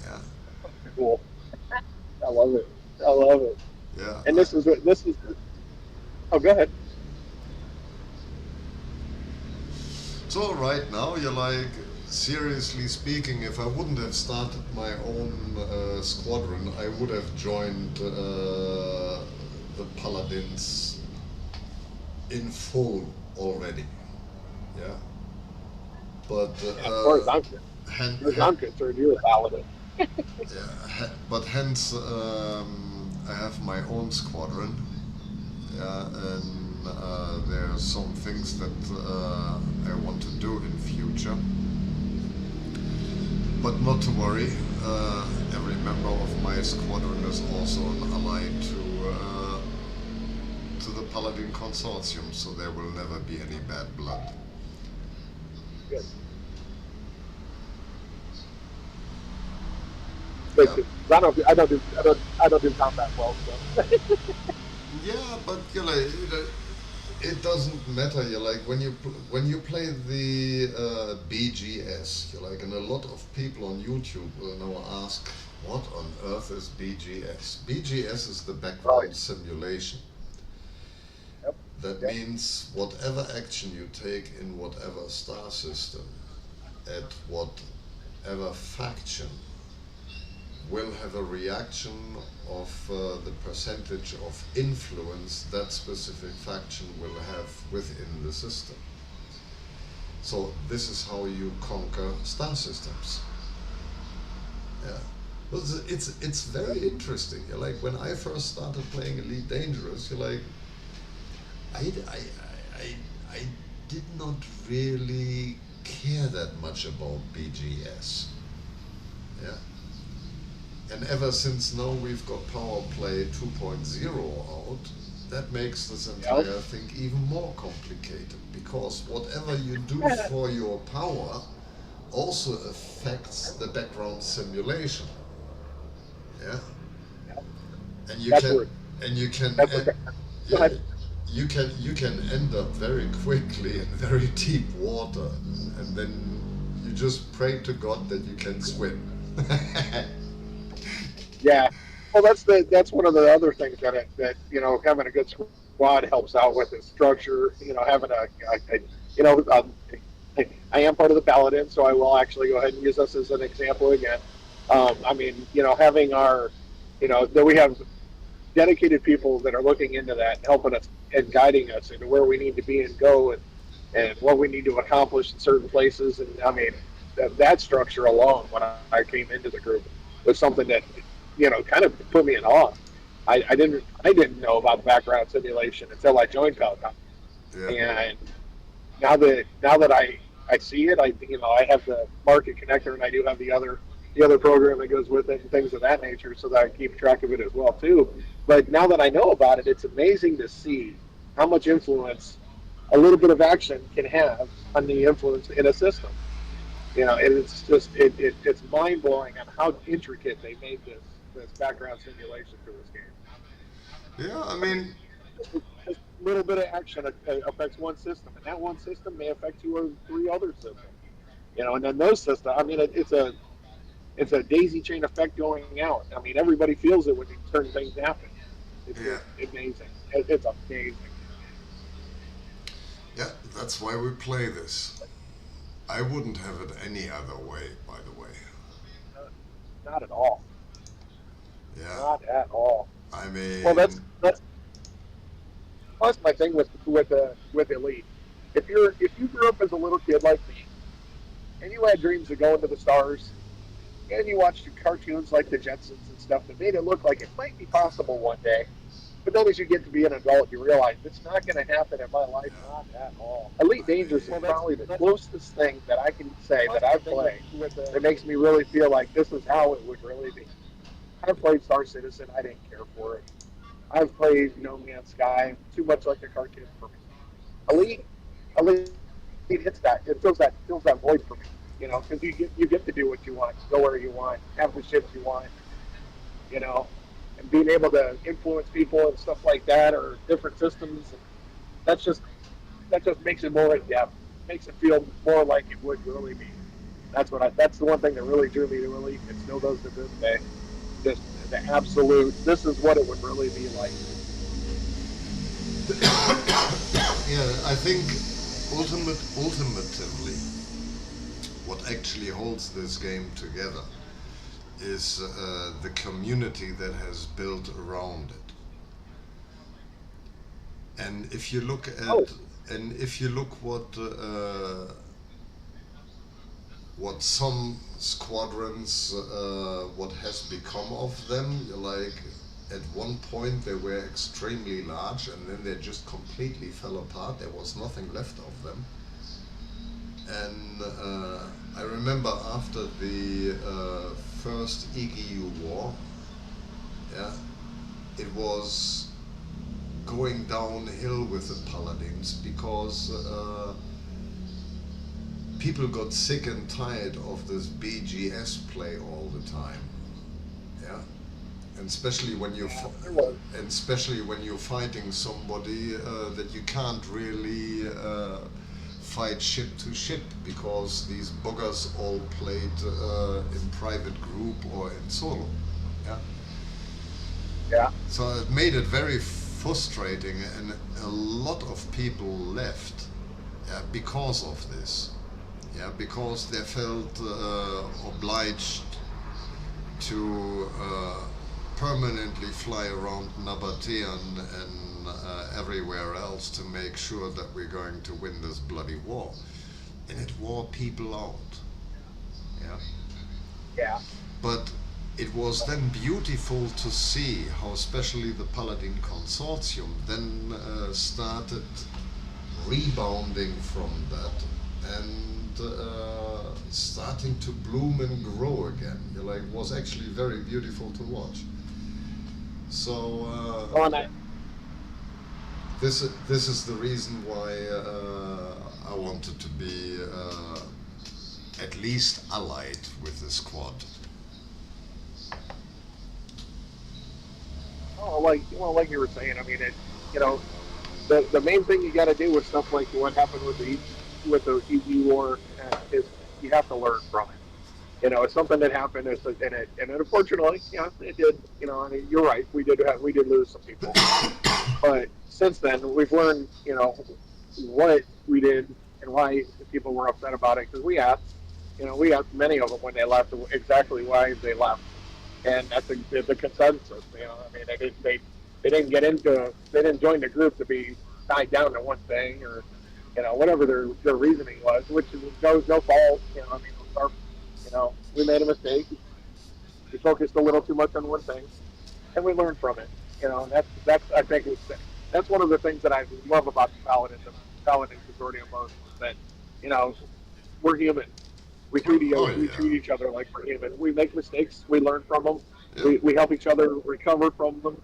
S3: Yeah.
S4: Cool. I love it. I love it.
S3: Yeah.
S4: And this is. Oh, go ahead.
S3: So right now, you're like, seriously speaking, if I wouldn't have started my own squadron, I would have joined the Paladins in full already. Yeah. But
S4: Yeah, as far as I'm concerned,
S3: hen,
S4: as far as
S3: hen,
S4: I'm concerned, you're a paladin.
S3: yeah, but hence I have my own squadron. Yeah, and there are some things that I want to do in future. But not to worry, every member of my squadron is also an ally to the Paladin Consortium, so there will never be any bad blood.
S4: Good.
S3: Yeah,
S4: Because I don't do combat well. So.
S3: yeah, but it doesn't matter. You like when you play the BGS. You like, and a lot of people on YouTube will now ask, "What on earth is BGS?" BGS is the background
S4: Right.
S3: simulation.
S4: Yep.
S3: That
S4: Yep.
S3: means whatever action you take in whatever star system, at whatever faction, will have a reaction of the percentage of influence that specific faction will have within the system. So this is how you conquer star systems. Yeah. Well, it's very interesting. You're like, when I first started playing Elite Dangerous, you're like, I, I, I did not really care that much about BGS. Yeah. And ever since now we've got Power Play 2.0 out, that makes this entire thing even more complicated, because whatever you do for your power also affects the background simulation. Yeah. And you
S4: That's
S3: can
S4: where.
S3: and you can
S4: That's
S3: en-
S4: where. Go
S3: yeah,
S4: ahead.
S3: you can end up very quickly in very deep water, and then you just pray to God that you can swim.
S4: Yeah. Well, that's one of the other things that having a good squad helps out with is structure. Having you know I am part of the Paladin, so I will actually go ahead and use us as an example again. I mean, having that we have dedicated people that are looking into that, helping us and guiding us into where we need to be and go, and what we need to accomplish in certain places. And I mean, that structure alone, when I came into the group, was something that kind of put me in awe. I didn't know about background simulation until I joined Falcon,
S3: Yeah.
S4: and now that I see it, I have the market connector, and I do have the other program that goes with it and things of that nature, so that I keep track of it as well too. But now that I know about it, it's amazing to see how much influence a little bit of action can have on the influence in a system. And it's just it's mind blowing on how intricate they made this background simulation for this game.
S3: Yeah, I
S4: I mean,
S3: mean,
S4: just a little bit of action affects one system, and that one system may affect two or three other systems. And then those systems, I mean, it's a daisy chain effect going out. I mean, everybody feels it when certain things happen. It's
S3: yeah,
S4: just amazing. It's amazing.
S3: yeah, that's why we play this. I wouldn't have it any other way, by the way.
S4: Not at all.
S3: Yeah,
S4: Not at all.
S3: I
S4: Well, that's
S3: mean,
S4: that's that's my thing with Elite. If you grew up as a little kid like me, and you had dreams of going to the stars, and you watched cartoons like the Jetsons and stuff that made it look like it might be possible one day, but then as you get to be an adult, you realize it's not going to happen in my life, not at all. Elite
S3: I
S4: Dangerous is
S3: mean,
S4: probably the closest thing that I can say that I've played that makes me really feel like this is how it would really be. I've played Star Citizen. I didn't care for it. I've played No Man's Sky. Too much like a cartoon for me. Elite hits that. It fills that void for me. Because you get to do what you want, go where you want, have the ships you want. You know, and being able to influence people and stuff like that, or different systems. And that's just that just makes it more in depth. Makes it feel more like it would really be. That's the one thing that really drew me to Elite, and still does to this day. Just the absolute, this is what it would really be like.
S3: Yeah, I think ultimately, what actually holds this game together is the community that has built around it. And if you look at, what some squadrons, what has become of them, like at one point they were extremely large and then they just completely fell apart. There was nothing left of them. And I remember after the first EGU war, yeah, it was going downhill with the Paladins because people got sick and tired of this BGS play all the time. Yeah, and especially when you're fighting somebody that you can't really fight ship to ship because these buggers all played in private group or in solo. Yeah.
S4: Yeah.
S3: So it made it very frustrating, and a lot of people left because of this. Yeah, because they felt obliged to permanently fly around Nabatean and everywhere else to make sure that we're going to win this bloody war. And it wore people out. Yeah.
S4: Yeah.
S3: But it was then beautiful to see how especially the Paladin Consortium then started rebounding from that and starting to bloom and grow again. Like, it was actually very beautiful to watch. So this is the reason why I wanted to be at least allied with the squad.
S4: Like you were saying, I mean, the main thing you got to do with stuff like what happened with the EG war is you have to learn from it. It's something that happened, and unfortunately, yeah, it did. I mean, you're right. We did lose some people, but since then we've learned, what we did and why people were upset about it. Because we asked many of them when they left exactly why they left. And that's the consensus. I mean, they didn't join the group to be tied down to one thing or whatever their reasoning was, which is no fault. I mean, we made a mistake. We focused a little too much on one thing, and we learned from it. And that's I think that's one of the things that I love about the Paladin Consortium most is that we're human. We treat each other like we're human. We make mistakes. We learn from them.
S3: Yeah.
S4: We help each other recover from them.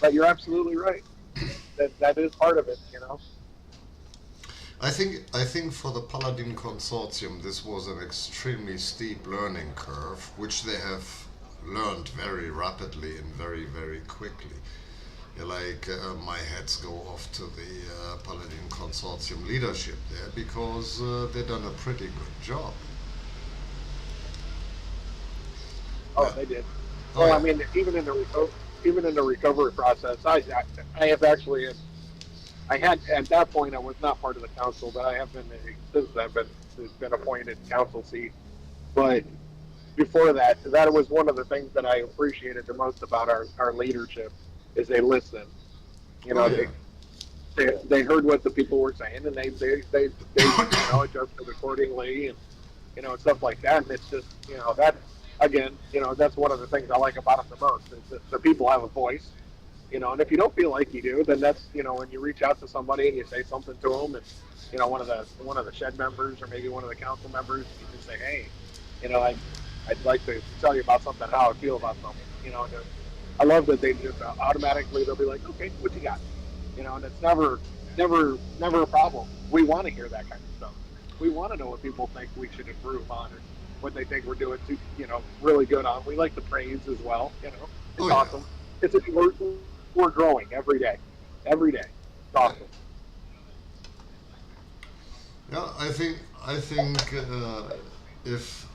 S4: But you're absolutely right. That is part of it.
S3: I think for the Paladin Consortium this was an extremely steep learning curve, which they have learned very rapidly and very, very quickly. Like my heads go off to the Paladin Consortium leadership there because they've done a pretty good job.
S4: Oh, they did.
S3: Oh,
S4: Well,
S3: yeah.
S4: I mean, even in the recovery process, I have actually. I had at that point I was not part of the council, but I have been since then been appointed council seat. But before that was one of the things that I appreciated the most about our leadership is they listen.
S3: Oh, yeah.
S4: They heard what the people were saying and they adjusted accordingly and stuff like that. And it's just that again that's one of the things I like about them the most is that the people have a voice. And if you don't feel like you do, then that's when you reach out to somebody and you say something to them, and one of the shed members or maybe one of the council members, you can say, hey, I'd like to tell you about something, how I feel about something. I love that they just automatically they'll be like, okay, what you got? And it's never a problem. We want to hear that kind of stuff. We want to know what people think we should improve on or what they think we're doing really good on. We like the praise as well. It's
S3: Oh, yeah.
S4: awesome. We're growing every day. It's awesome.
S3: Yeah, I think if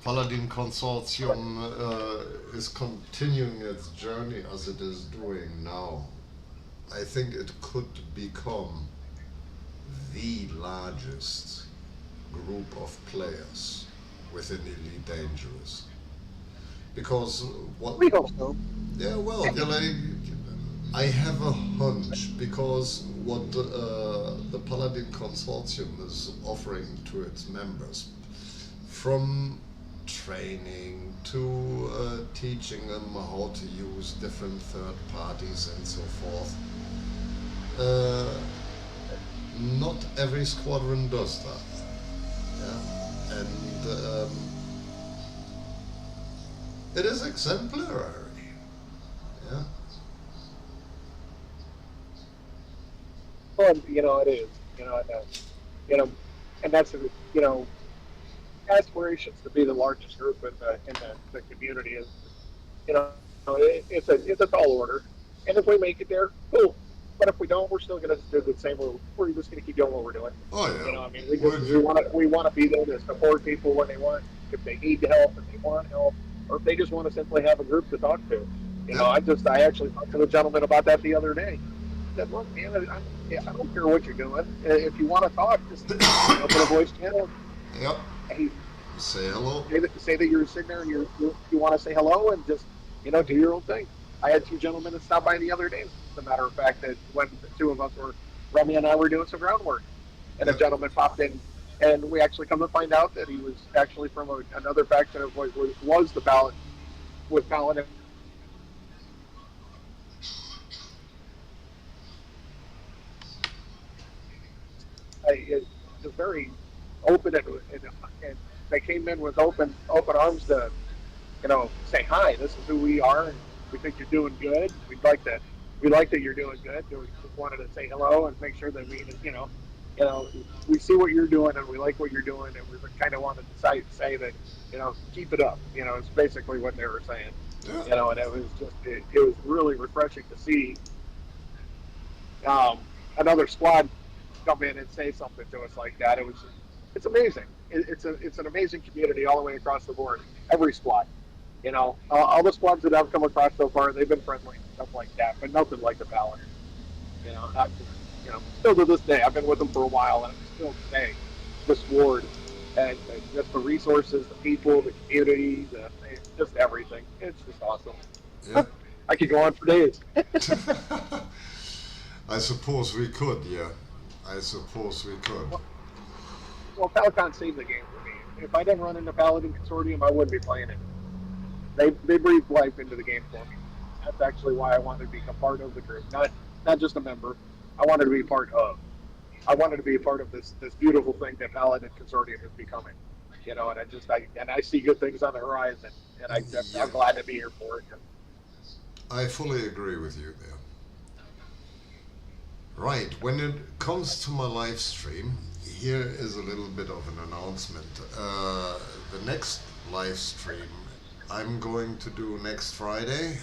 S3: Paladin Consortium is continuing its journey as it is doing now, I think it could become the largest group of players within Elite Dangerous. Because what?
S4: We hope so.
S3: Yeah, well, I have a hunch because what the Paladin Consortium is offering to its members, from training to teaching them how to use different third parties and so forth. Not every squadron does that. Yeah, and it is exemplary. Yeah.
S4: Well, it is. You know, and that's aspirations to be the largest group in the community is, it's a tall order, and if we make it there, cool. But if we don't, we're still going to do the same. We're just going to keep doing what we're doing.
S3: Oh yeah.
S4: I mean, we want to be there to support people when they want, if they need help, if they want help, or if they just want to simply have a group to talk to. I actually talked to the gentleman about that the other day. I said, look, man, I don't care what you're doing. If you want to talk, just open a voice channel.
S3: Yep.
S4: Hey,
S3: say hello.
S4: Say that you're sitting there and you want to say hello and just do your own thing. I had two gentlemen that stopped by the other day. As a matter of fact, that when the two of us Remy and I were doing some groundwork, and a gentleman popped in, and we actually come to find out that he was actually from another faction of what was the ballot with Paladin. It was very open and they came in with open arms to say hi. This is who we are, and we think you're doing good. We like that you're doing good. We just wanted to say hello and make sure that we see what you're doing and we like what you're doing, and we kind of wanted to say that keep it up. It's basically what they were saying.
S3: Yeah.
S4: And it was it was really refreshing to see another squad come in and say something to us like that. It's amazing. It's an amazing community all the way across the board. Every squad, all the squads that I've come across so far, they've been friendly and stuff like that, but nothing like the Paladin. Still to this day, I've been with them for a while, and still today, this ward and just the resources, the people, the community, just everything. It's just awesome.
S3: Yeah.
S4: I could go on for days.
S3: I suppose we could, yeah. I suppose we could.
S4: Well, Falcon saved the game for me. If I didn't run into Paladin Consortium, I wouldn't be playing it. They breathed life into the game for me. That's actually why I wanted to become part of the group, not just a member. I wanted to be part of. I wanted to be a part of this beautiful thing that Paladin Consortium is becoming. And I see good things on the horizon, and I'm glad to be here for it.
S3: I fully agree with you there. Right, when it comes to my live stream, here is a little bit of an announcement. The next live stream I'm going to do next Friday,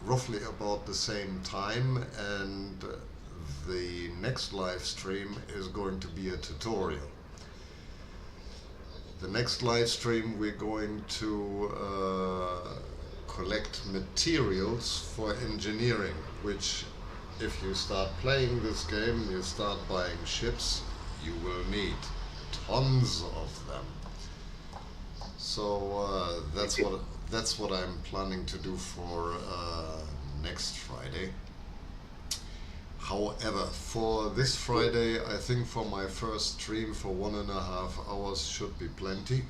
S3: roughly about the same time, and the next live stream is going to be a tutorial. The next live stream we're going to collect materials for engineering, which if you start playing this game, you start buying ships, you will need tons of them. So that's what I'm planning to do for next Friday. However, for this Friday, I think for my first stream for 1.5 hours should be plenty.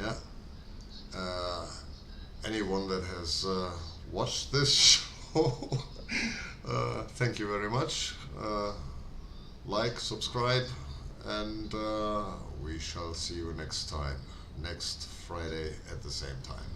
S3: Yeah. Anyone that has watched this show, thank you very much. Like, subscribe, and we shall see you next time, next Friday at the same time.